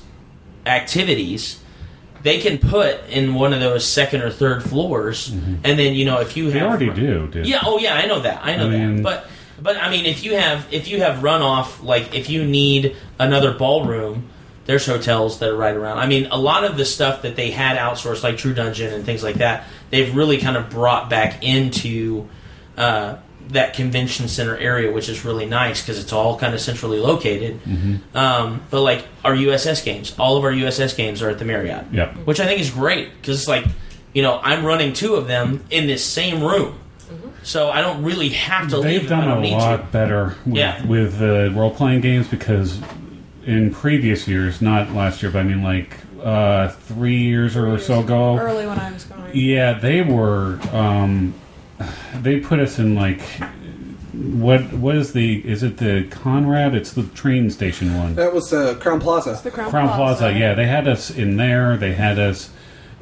activities they can put in one of those second or third floors, and then if you have They already do. Dude. yeah, oh yeah, I know that. I mean- that. But I mean, if you have runoff, like if you need another ballroom, there's hotels that are right around. I mean, a lot of the stuff that they had outsourced, like True Dungeon and things like that, they've really kind of brought back into that convention center area, which is really nice because it's all kind of centrally located. But like our USS games, all of our USS games are at the Marriott. Yep. Which I think is great because it's like, I'm running 2 of them in this same room. So I don't really have to leave They've if I done don't a need lot to. better Yeah. with role-playing games because in previous years, not last year, but I mean like 3 years or so ago, early when I was going. yeah, they were. They put us in like what is it the Conrad? It's the train station one. That was Crown Plaza. The Crown Plaza. Yeah, they had us in there. They had us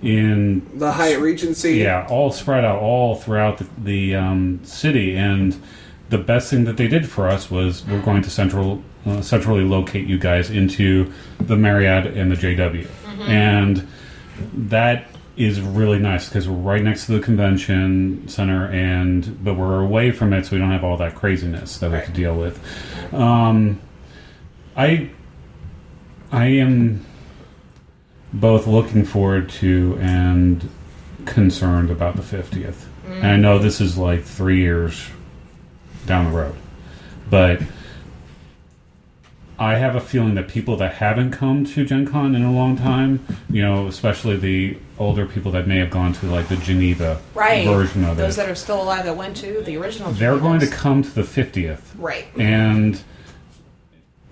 in The Hyatt Regency. yeah, all spread out all throughout the city. And the best thing that they did for us was we're going to centrally locate you guys into the Marriott and the JW, and that is really nice because we're right next to the convention center, but we're away from it, so we don't have all that craziness that we have to deal with. I am both looking forward to and concerned about the 50th. And I know this is like 3 years down the road, but I have a feeling that people that haven't come to Gen Con in a long time, especially the older people that may have gone to like the Geneva version of Those it, that are still alive that went to the original. they're going to Genevas. come to the 50th. Right. And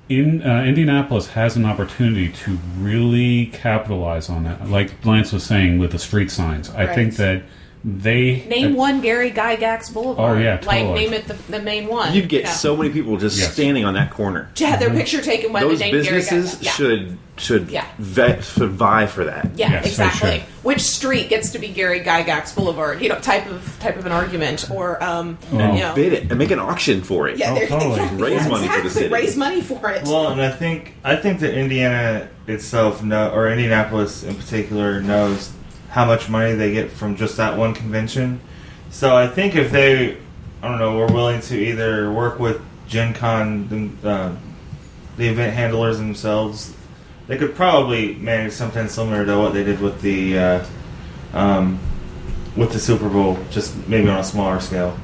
Indianapolis has an opportunity to really capitalize on that. Like Lance was saying with the street signs, I Right. think that Name one Gary Gygax Boulevard. Oh, yeah, totally. Like, name it the main one. You'd get so many people just Yes. standing on that corner. To have their picture taken by Those the name Gary businesses Gygax. should Yeah. should vie for that. Yeah, Yes, they exactly. should. Which street gets to be Gary Gygax Boulevard? Type of an argument, or And bid it and make an auction for it. Yeah, Oh, totally. Raise money for the city. Raise money for it. Well, and I think that Indiana itself, or Indianapolis in particular, knows how much money they get from just that one convention. So I think if they, were willing to either work with GenCon, the event handlers themselves, they could probably manage something similar to what they did with the Super Bowl, just maybe on a smaller scale.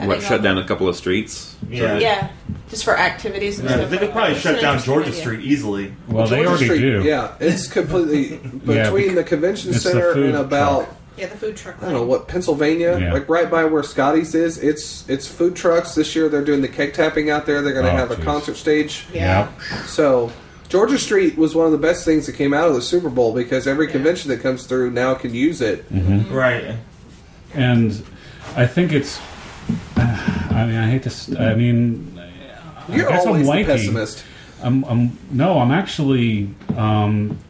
What, shut down a couple of streets? Yeah. Yeah, just for activities and stuff. They could probably That's shut an down interesting Georgia idea. Street easily. Well, they Georgia already Street, do. Yeah, it's completely between the convention It's the center food and about truck. Yeah, the food truck. I don't know what Pennsylvania, Yeah. like right by where Scotty's is. It's food trucks. This year they're doing the cake tapping out there. They're going to Oh, have a geez. concert stage. Yeah. So Georgia Street was one of the best things that came out of the Super Bowl because every convention that comes through now can use it. Right. And I think it's. I hate to. I You're guess always I'm the wanky. pessimist. I'm actually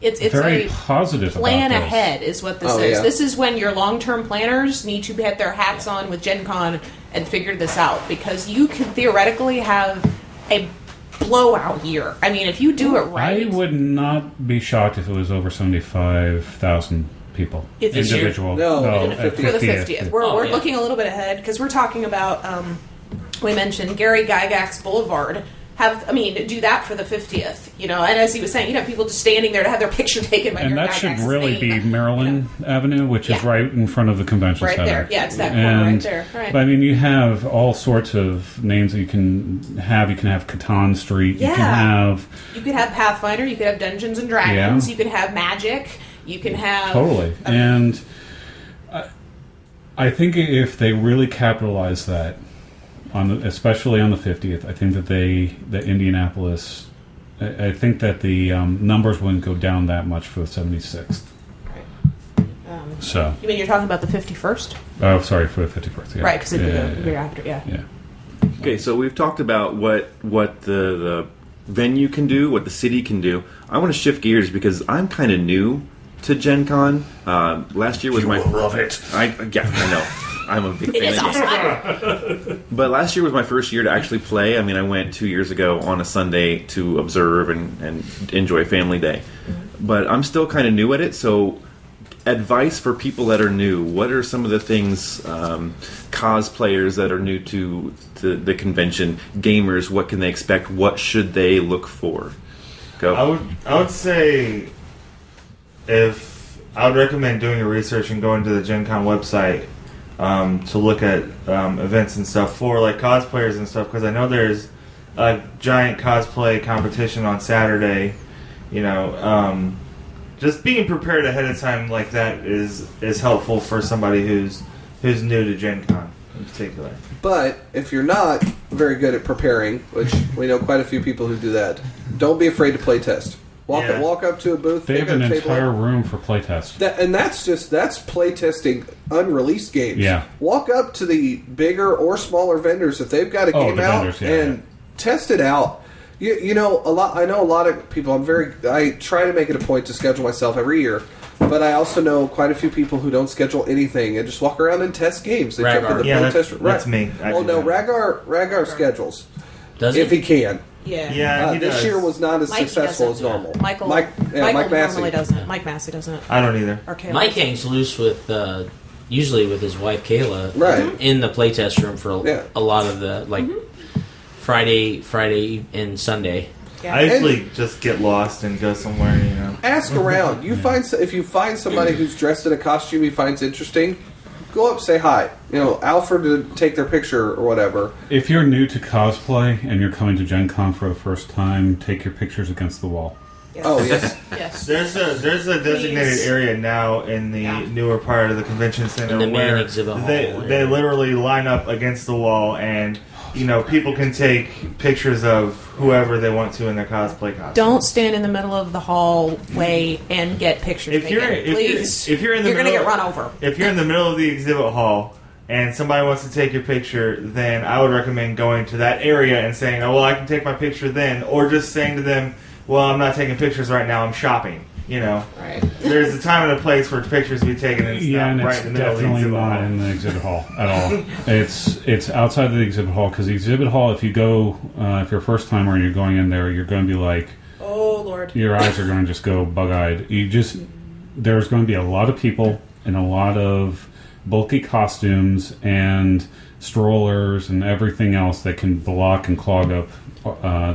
It's very a positive plan about this. ahead is what this Oh, is. yeah. This is when your long-term planners need to get their hats on with Gen Con and figure this out, because you can theoretically have a blowout year. I mean, if you do it right. I would not be shocked if it was over 75,000 people. If it's your- individual. No, at for the 50th. We're Oh, yeah. looking a little bit ahead because we're talking about, we mentioned Gary Gygax Boulevard. Do that for the 50th, and as he was saying, people just standing there to have their picture taken by And Gary that should Gygax's really name. be Maryland Avenue, which is Yeah. right in front of the convention Right center. there. Yeah, it's that corner right there. Right. But you have all sorts of names that you can have. You can have Catan Street. You can Yeah. have You could have Pathfinder, you could have Dungeons and Dragons, Yeah. you could have Magic, you can have totally. And I think if they really capitalize that, especially on the 50th, I think that Indianapolis, I think that the numbers wouldn't go down that much for the 76th. So, You mean you're talking about the 51st? oh, sorry, for the 51st. Yeah. Right, because it'd be Yeah, the year after, yeah. yeah. Okay, so we've talked about what the venue can do, what the city can do. I want to shift gears because I'm kind of new to Gen Con. Last year was my love it. I know. I'm a big It fan is of awesome. But last year was my first year to actually play. I went 2 years ago on a Sunday to observe and enjoy Family Day. But I'm still kind of new at it, so advice for people that are new. What are some of the things, cosplayers that are new to the convention, gamers, what can they expect? What should they look for? Go. I would say I would recommend doing your research and going to the Gen Con website to look at events and stuff for like cosplayers and stuff, because I know there's a giant cosplay competition on Saturday. Just being prepared ahead of time like that is helpful for somebody who's new to Gen Con in particular. But if you're not very good at preparing, which we know quite a few people who do that, don't be afraid to play test. Walk up to a booth. They have got an a table. entire room for playtest. That's play testing unreleased games. Yeah. Walk up to the bigger or smaller vendors if they've got a game the out vendors, yeah, and test it out. You know a lot. I know a lot of people. I try to make it a point to schedule myself every year, but I also know quite a few people who don't schedule anything and just walk around and test games. They jump in the play test room. that's me. I Oh do no, that. Ragar schedules Does if he? he can. Yeah. Yeah, he This does. year was not as Mikey successful doesn't. as normal. Mike Mike Massey normally doesn't. Mike Massey doesn't. I don't either. Or Kayla. Mike hangs loose with usually with his wife Kayla, Right. in the playtest room for Yeah. a lot of the Friday and Sunday. Yeah. I usually just get lost and go somewhere, Ask around. If you find somebody who's dressed in a costume he finds interesting, go up, say hi. Alfred to take their picture or whatever. If you're new to cosplay and you're coming to Gen Con for the first time, take your pictures against the wall. Yes. Oh yes. Yes. There's a designated Please. area now in the Yeah. newer part of the convention center In the main where exhibit hall, they yeah. literally line up against the wall and people can take pictures of whoever they want to in their cosplay costume. Don't stand in the middle of the hallway and get pictures taken, please. If you're in the you're going to middle- get run over. If you're in the middle of the exhibit hall and somebody wants to take your picture, then I would recommend going to that area and saying, "Oh, well, I can take my picture then," or just saying to them, "Well, I'm not taking pictures right now. I'm shopping." Right. There's a time and a place for pictures to be taken, and it's and not it's right in the middle of the definitely exhibit not hall. in the exhibit hall at all. It's outside of the exhibit hall, because the exhibit hall, if you go, if you're a first timer and you're going in there, you're going to be like, Oh, Lord. your eyes are going to just go bug-eyed. There's going to be a lot of people and a lot of bulky costumes and strollers and everything else that can block and clog up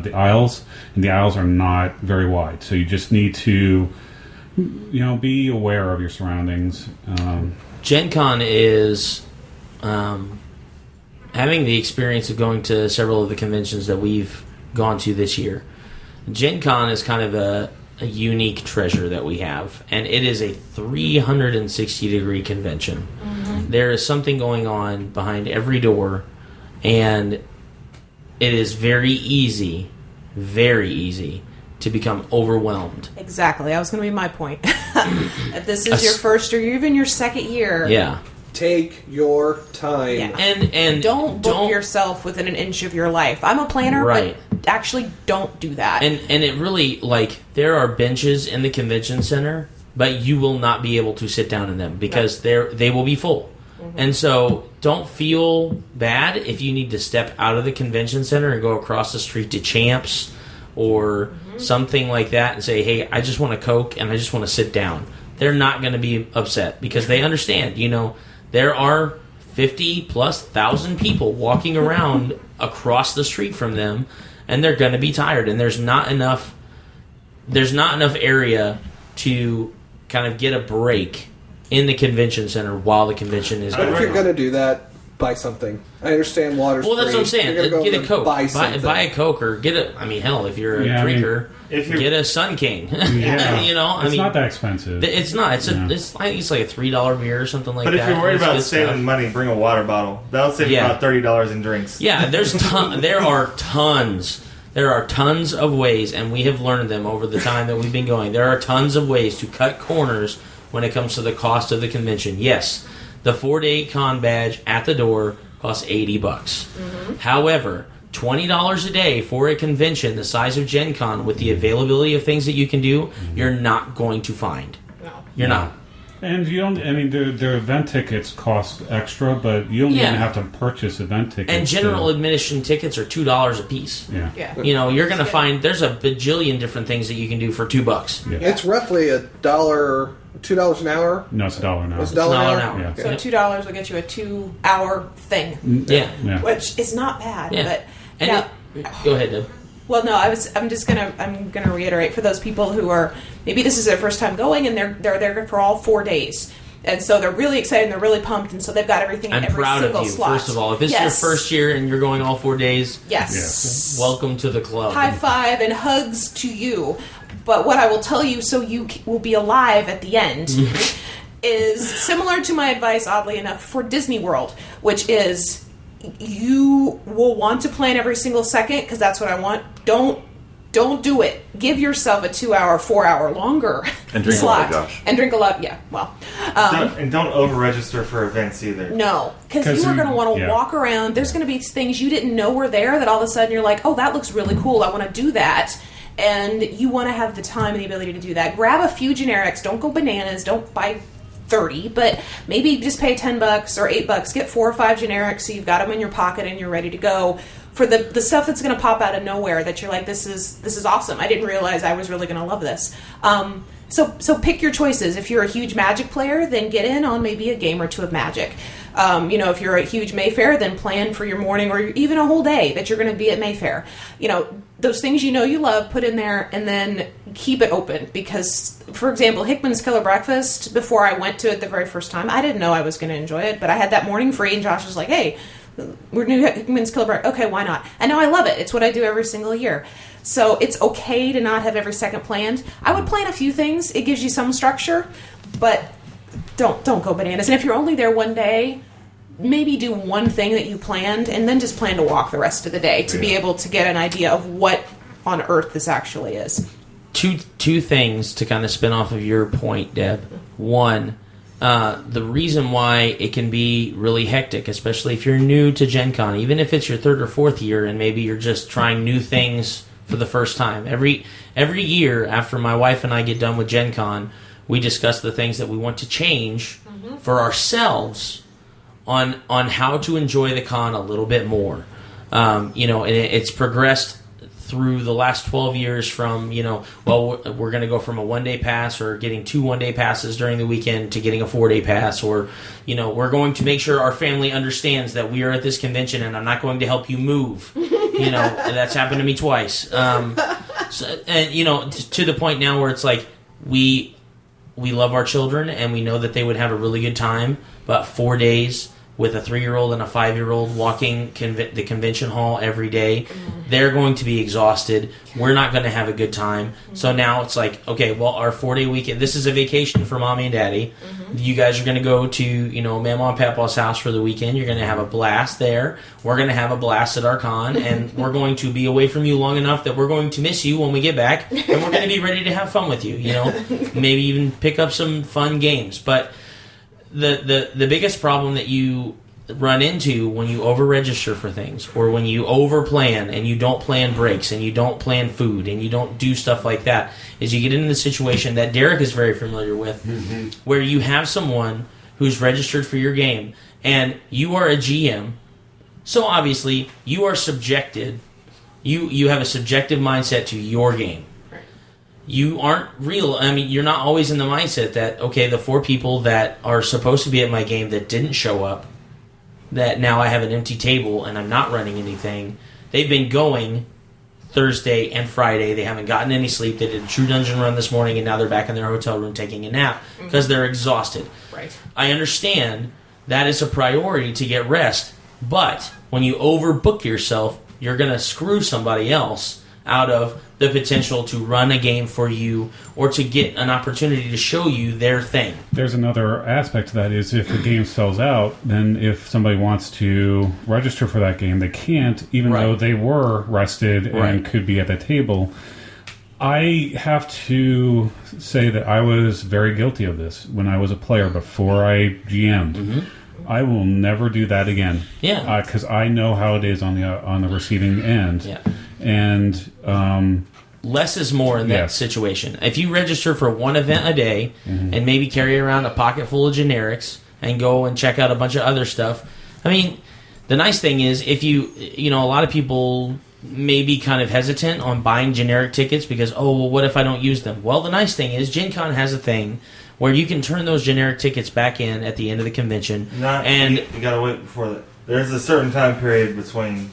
the aisles, and the aisles are not very wide, so you just need to be aware of your surroundings. GenCon is having the experience of going to several of the conventions that we've gone to this year. GenCon is kind of a unique treasure that we have, and it is a 360-degree convention. Mm-hmm. There is something going on behind every door, and it is very easy to become overwhelmed. Exactly. That was going to be my point. If this is your first or even your second year, Yeah. Take your time. Yeah. And don't book yourself within an inch of your life. I'm a planner, Right. but actually don't do that. And it really, there are benches in the convention center, but you will not be able to sit down in them because they will be full. Mm-hmm. And so don't feel bad if you need to step out of the convention center and go across the street to Champs or something like that and say, "Hey, I just want a Coke and I just want to sit down." They're not going to be upset because they understand, there are 50,000+ people walking around across the street from them, and they're going to be tired, and there's not enough area to kind of get a break in the convention center while the convention is But going if you're on. going to do that, buy something. I understand water's Well, that's free. what I'm saying. You're gonna go Get a and Coke. Buy something. Buy a Coke or get a... I mean, hell, if you're a Yeah, I mean, drinker, get a Sun King. Yeah. It's not that expensive. It's not. I think it's like a $3 beer or something like But that. if you're worried It's about good saving stuff. money, bring a water bottle. That'll save you Yeah. about $30 in drinks. Yeah, there are tons. There are tons of ways, and we have learned them over the time that we've been going. There are tons of ways to cut corners when it comes to the cost of the convention. Yes, the 4-day con badge at the door costs $80. Mm-hmm. However, $20 a day for a convention the size of GenCon with the availability of things that you can do, you're not going to find. No. You're not. And you don't. I mean, their event tickets cost extra, but you don't Yeah. even have to purchase event tickets. And general admission tickets are $2 a piece. Yeah. Yeah. You're going to find there's a bajillion different things that you can do for $2. Yeah. It's roughly $2 an hour. No, it's $1 now. It's It's $1 $1 an hour. Yeah. So $2 will get you a 2-hour thing, Yeah. Yeah. which is not bad. Yeah. But And now, go ahead, Deb. well, no, I'm gonna reiterate for those people who are maybe this is their first time going and they're there for all 4 days. And so they're really excited and they're really pumped, and so they've got everything in I'm every proud of single you, slot. first of all. If this is your first year and you're going all 4 days, Yes. welcome to the club. High five and hugs to you. But what I will tell you, so you will be alive at the end, is similar to my advice, oddly enough, for Disney World, which is you will want to plan every single second because that's what I want. Don't do it. Give yourself a 2-hour, 4-hour longer And drink a slot. lot, Josh. And drink a lot. Yeah, well. Don't over-register for events either. No, because 'Cause you are going to want to yeah. walk around. There's going to be things you didn't know were there that all of a sudden you're like, oh, that looks really cool. I want to do that. And you want to have the time and the ability to do that. Grab a few generics. Don't go bananas. Don't buy 30, but maybe just pay $10 or $8. Get 4 or 5 generics so you've got them in your pocket and you're ready to go. For the stuff that's going to pop out of nowhere that you're like, this is awesome. I didn't realize I was really going to love this. So pick your choices. If you're a huge Magic player, then get in on maybe a game or two of Magic. If you're a huge Mayfair, then plan for your morning or even a whole day that you're going to be at Mayfair. Those things you love, put in there, and then keep it open. Because, for example, Hickman's Killer Breakfast, before I went to it the very first time, I didn't know I was going to enjoy it, but I had that morning free, and Josh was like, hey, we're new Hickman's Killer Breakfast. Okay, why not? And now I love it. It's what I do every single year. So it's okay to not have every second planned. I would plan a few things. It gives you some structure, but don't go bananas. And if you're only there one day, maybe do one thing that you planned, and then just plan to walk the rest of the day to be able to get an idea of what on earth this actually is. Two things to kind of spin off of your point, Deb. One, the reason why it can be really hectic, especially if you're new to GenCon, even if it's your third or fourth year and maybe you're just trying new things for the first time. Every year after my wife and I get done with GenCon, we discuss the things that we want to change for ourselves on how to enjoy the con a little bit more. And it's progressed through the last 12 years from, we're going to go from a one-day pass or getting 2 one-day passes during the weekend to getting a 4-day pass, or, we're going to make sure our family understands that we are at this convention and I'm not going to help you move. That's happened to me twice. To the point now where it's like we love our children and we know that they would have a really good time, but 4 days with a 3-year-old and a 5-year-old walking the convention hall every day, they're going to be exhausted. We're not going to have a good time. So now it's like, okay, well, our 4-day weekend, this is a vacation for Mommy and Daddy. You guys are going to go to, Mama and Papa's house for the weekend. You're going to have a blast there. We're going to have a blast at our con, and we're going to be away from you long enough that we're going to miss you when we get back, and we're going to be ready to have fun with you, maybe even pick up some fun games. But the biggest problem that you run into when you over-register for things, or when you over-plan and you don't plan breaks and you don't plan food and you don't do stuff like that, is you get into the situation that Derek is very familiar with, where you have someone who's registered for your game and you are a GM, so obviously you are subjected, you have a subjective mindset to your game. You aren't real. I mean, you're not always in the mindset that, okay, the 4 people that are supposed to be at my game that didn't show up, that now I have an empty table and I'm not running anything, they've been going Thursday and Friday. They haven't gotten any sleep. They did a true dungeon run this morning, and now they're back in their hotel room taking a nap because they're exhausted. Right. I understand that is a priority to get rest, but when you overbook yourself, you're going to screw somebody else out of the potential to run a game for you or to get an opportunity to show you their thing. There's another aspect to that, is if the game sells out, then if somebody wants to register for that game, they can't, even though they were rested and could be at the table. I have to say that I was very guilty of this when I was a player before I GM'd. I will never do that again. Yeah, because I know how it is on the receiving end. Yeah. And less is more in that situation. If you register for one event a day and maybe carry around a pocket full of generics and go and check out a bunch of other stuff, I mean, the nice thing is if a lot of people may be kind of hesitant on buying generic tickets because, what if I don't use them? Well, the nice thing is GenCon has a thing where you can turn those generic tickets back in at the end of the convention. You gotta wait before that. There's a certain time period between.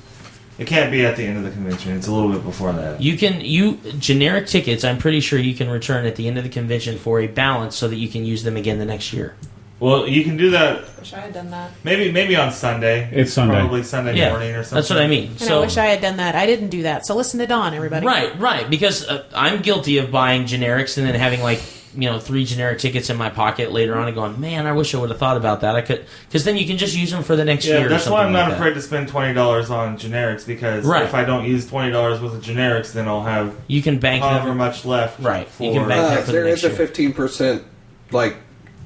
It can't be at the end of the convention. It's a little bit before that. Generic tickets, I'm pretty sure you can return at the end of the convention for a balance so that you can use them again the next year. Well, you can do that. Wish I had done that. Maybe on Sunday. It's Sunday. Probably Sunday morning or something. That's what I mean. And I wish I had done that. I didn't do that. So listen to Dawn, everybody. Right. Because I'm guilty of buying generics and then having 3 generic tickets in my pocket later on and going, man, I wish I would have thought about that. I could, because then you can just use them for the next year. That's or why I'm not like afraid to spend $20 on generics, because if I don't use $20 worth of generics, then I'll have you can bank however much left. Right. You can bank that for there the next is a 15%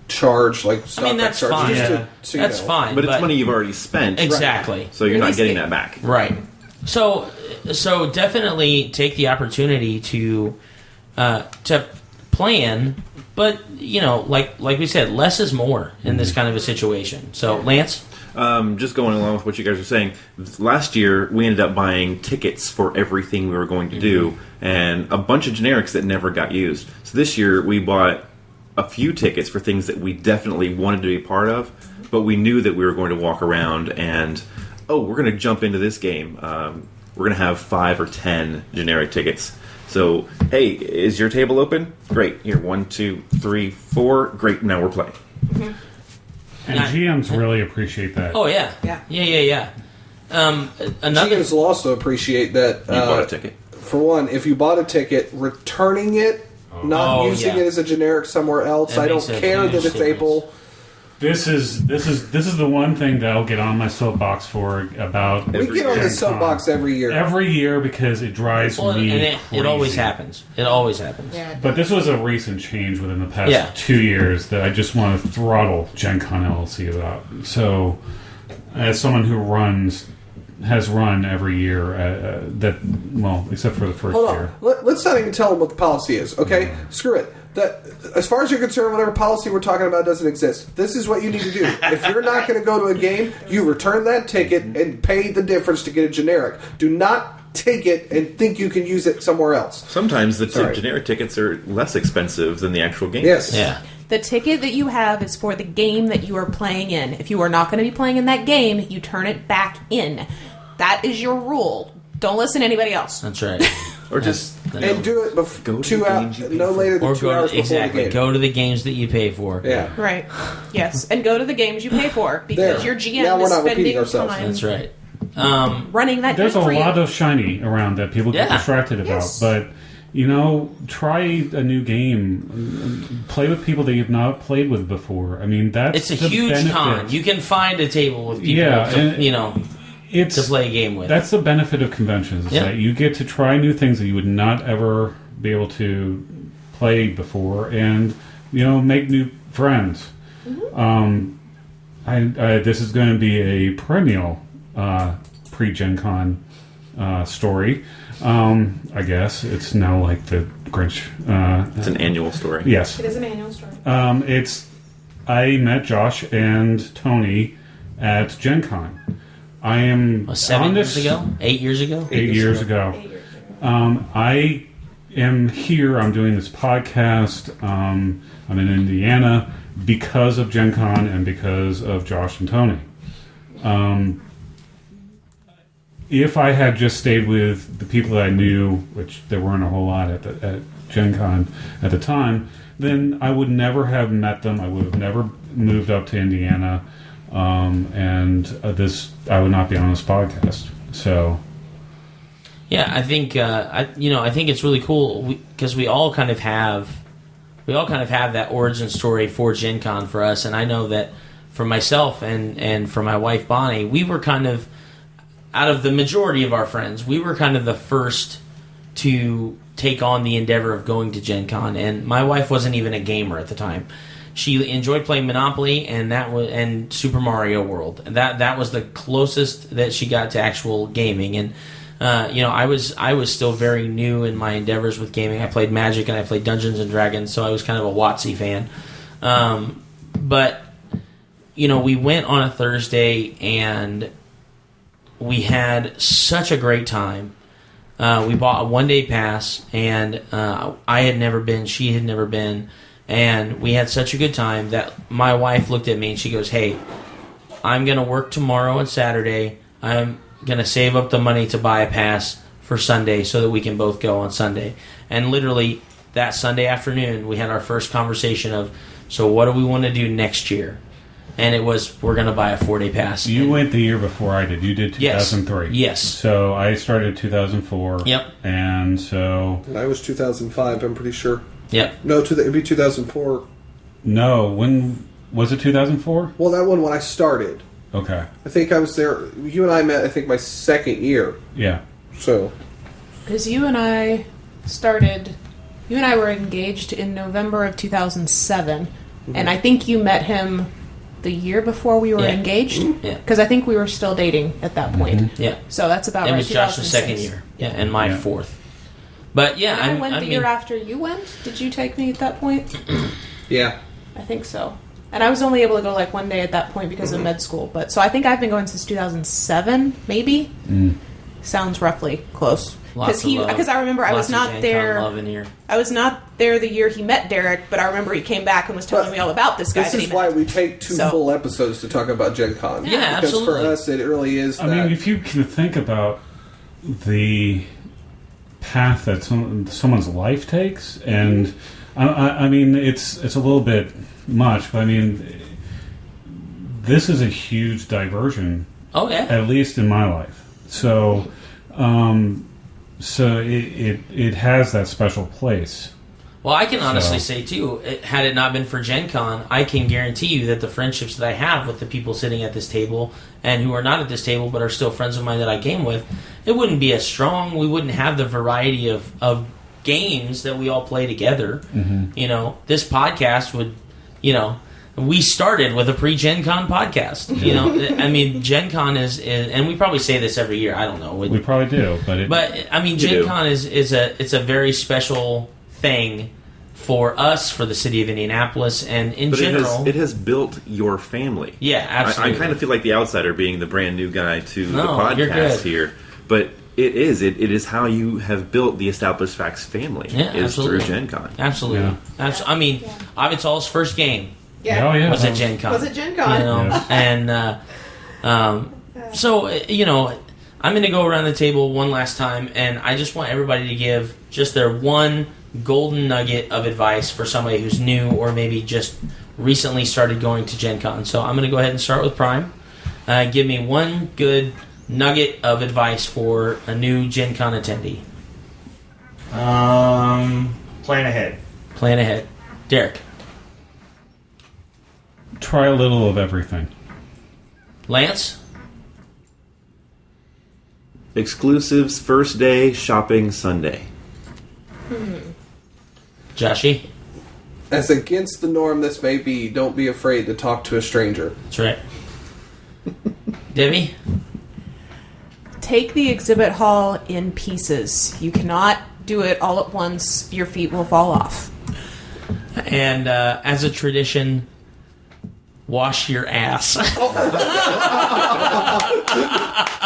charge, stock that's charge. fine. That's fine. But it's money you've already spent. Exactly. So you're not getting that back. Right. So definitely take the opportunity to plan, but like we said, less is more in this kind of a situation. So Lance, just going along with what you guys are saying, last year we ended up buying tickets for everything we were going to do, and a bunch of generics that never got used. So this year we bought a few tickets for things that we definitely wanted to be part of, but we knew that we were going to walk around and we're going to jump into this game. We're going to have 5 or 10 generic tickets. So, hey, is your table open? Great. Here, 1, 2, 3, 4. Great. Now we're playing. And GMs really appreciate that. Oh yeah. GMs will also appreciate that. You bought a ticket. For one, if you bought a ticket, returning it, not using it as a generic somewhere else. I don't care that it's able. This is the one thing that I'll get on my soapbox for about. We get on the soapbox every year. Every year because it drives me and it always happens. It always happens. Yeah. But this was a recent change within the past 2 years that I just want to throttle GenCon LLC about. So, as someone who has run every year, except for the first Hold year. on. Let's not even tell them what the policy is, okay? Screw it. As far as you're concerned, whatever policy we're talking about doesn't exist. This is what you need to do. If you're not going to go to a game, you return that ticket and pay the difference to get a generic. Do not take it and think you can use it somewhere else. Sometimes the generic tickets are less expensive than the actual game. Yes. Yeah. The ticket that you have is for the game that you are playing in. If you are not going to be playing in that game, you turn it back in. That is your rule. Don't listen to anybody else. That's right. Or just And do it no later than 2 hours before the game. Go to the games that you pay for. Yeah. Right. Yes. And go to the games you pay for because your GM Now we're is not repeating spending ourselves. time That's right. running that There's a game for lot you. of shiny around that people get distracted about, Yes. but try a new game. Play with people that you've not played with before. I mean, It's that's a the huge benefit. con. You can find a table with people to play a game with. That's the benefit of conventions. Is that you get to try new things that you would not ever be able to play before, and make new friends. Mm-hmm. This is going to be a perennial pre-Gen Con story. I guess it's now like the Grinch. It's an annual story. Yes, It is an annual story. I met Josh and Tony at Gen Con. I am 7 years ago? 8 years ago? 8 years ago. I am here. I'm doing this podcast. I'm in Indiana because of Gen Con and because of Josh and Tony. If I had just stayed with the people that I knew, which there weren't a whole lot at Gen Con at the time, then I would never have met them. I would have never moved up to Indiana. I would not be on this podcast. So, yeah, I think I think it's really cool because we all kind of have that origin story for Gen Con for us, and I know that for myself and for my wife Bonnie, we were kind of out of the majority of our friends, we were kind of the first to take on the endeavor of going to Gen Con, and my wife wasn't even a gamer at the time. She enjoyed playing Monopoly and Super Mario World. That was the closest that she got to actual gaming. And I was still very new in my endeavors with gaming. I played Magic and I played Dungeons and Dragons, so I was kind of a WotC fan. But we went on a Thursday and we had such a great time. We bought a one-day pass, and I had never been. She had never been. And we had such a good time that my wife looked at me and she goes, "Hey, I'm going to work tomorrow and Saturday. I'm going to save up the money to buy a pass for Sunday so that we can both go on Sunday." And literally that Sunday afternoon, we had our first conversation of, so what do we want to do next year? And it was, we're going to buy a 4-day pass. You went the year before I did. You did 2003. Yes. So I started 2004. Yep. And so... And I was 2005, I'm pretty sure. Yep. No, it'd be 2004. No, when... Was it 2004? Well, that one when I started. Okay. I think I was there. You and I met, I think, my second year. Yeah. So... Because you and I were engaged in November of 2007. Mm-hmm. And I think you met him the year before we were engaged. Yeah. Because I think we were still dating at that point. Mm-hmm. Yeah. So that's about it right. It was Josh's second year. Yeah, and my fourth. But yeah, I went the year after you went. Did you take me at that point? Yeah. I think so. And I was only able to go like one day at that point because of med school. But so I think I've been going since 2007, maybe. Sounds roughly close. Because I remember I was not there. I was not there the year he met Derek, but I remember he came back and was telling me all about this guy. This is why we take two full episodes to talk about Gen Con. Yeah, because absolutely. for us, it really is. I mean, if you can think about the path that someone's life takes, and I mean, it's a little bit much, but I mean, this is a huge diversion. Oh yeah. At least in my life. So, it has that special place Well, I can honestly say, too, had it not been for Gen Con, I can guarantee you that the friendships that I have with the people sitting at this table and who are not at this table but are still friends of mine that I game with, it wouldn't be as strong. We wouldn't have the variety of games that we all play together. Mm-hmm. This podcast would, we started with a pre-Gen Con podcast. I mean, Gen Con is, and we probably say this every year. I don't know. We probably do, but I mean, Gen Con is a very special thing for us, for the city of Indianapolis, and in general, it has built your family. Yeah, absolutely. I kind of feel like the outsider, being the brand new guy to the you're good. podcast here, but it is how you have built the Established Facts family. Yeah, is absolutely. through Gen Con. Absolutely. Yeah. I mean, Avitol's first game. Yeah. Oh, yeah. Was at Gen Con. Was it Gen Con? And so I'm going to go around the table one last time, and I just want everybody to give just their one golden nugget of advice for somebody who's new or maybe just recently started going to Gen Con. So I'm going to go ahead and start with Prime. Give me one good nugget of advice for a new Gen Con attendee. Plan ahead. Plan ahead. Derek. Try a little of everything. Lance. Exclusives first day, shopping Sunday. Joshy. As against the norm this may be, don't be afraid to talk to a stranger. That's right. Debbie. Take the exhibit hall in pieces. You cannot do it all at once. Your feet will fall off. And as a tradition, wash your ass.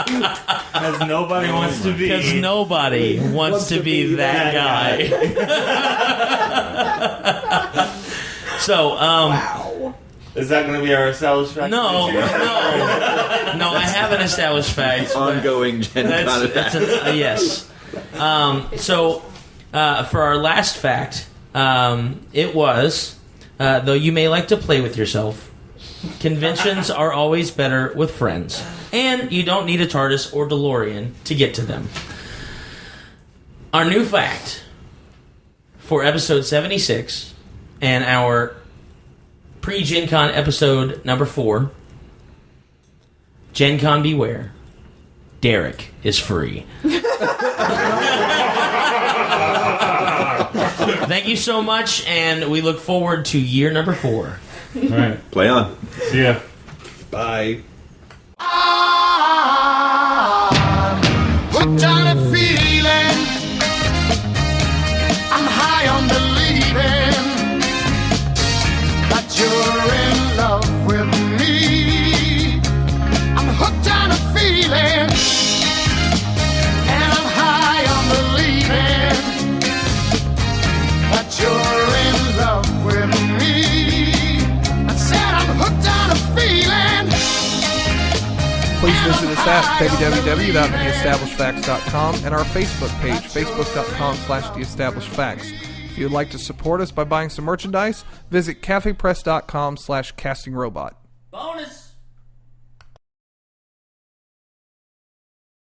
Because nobody wants to be. Because nobody wants to be that guy. So, Wow. Is that going to be our established fact? no, I haven't established facts. but Ongoing Gen Con that's event. yes. So, for our last fact, it was, though you may like to play with yourself, conventions are always better with friends. And you don't need a TARDIS or DeLorean to get to them. Our new fact for episode 76 and our pre-Gen Con episode number 4, Gen Con beware, Derek is free. Thank you so much, and we look forward to year number 4. All right. Play on. See ya. Bye. I'm hooked on a feeling. I'm high on believing that you're in love with me. I'm hooked on a feeling, and I'm high on believing that you're in love with me. I said I'm hooked on a feeling. Please visit us at www.theestablishedfacts.com and our Facebook page, facebook.com/theestablishedfacts. If you would like to support us by buying some merchandise, visit cafepress.com/castingrobot. Bonus!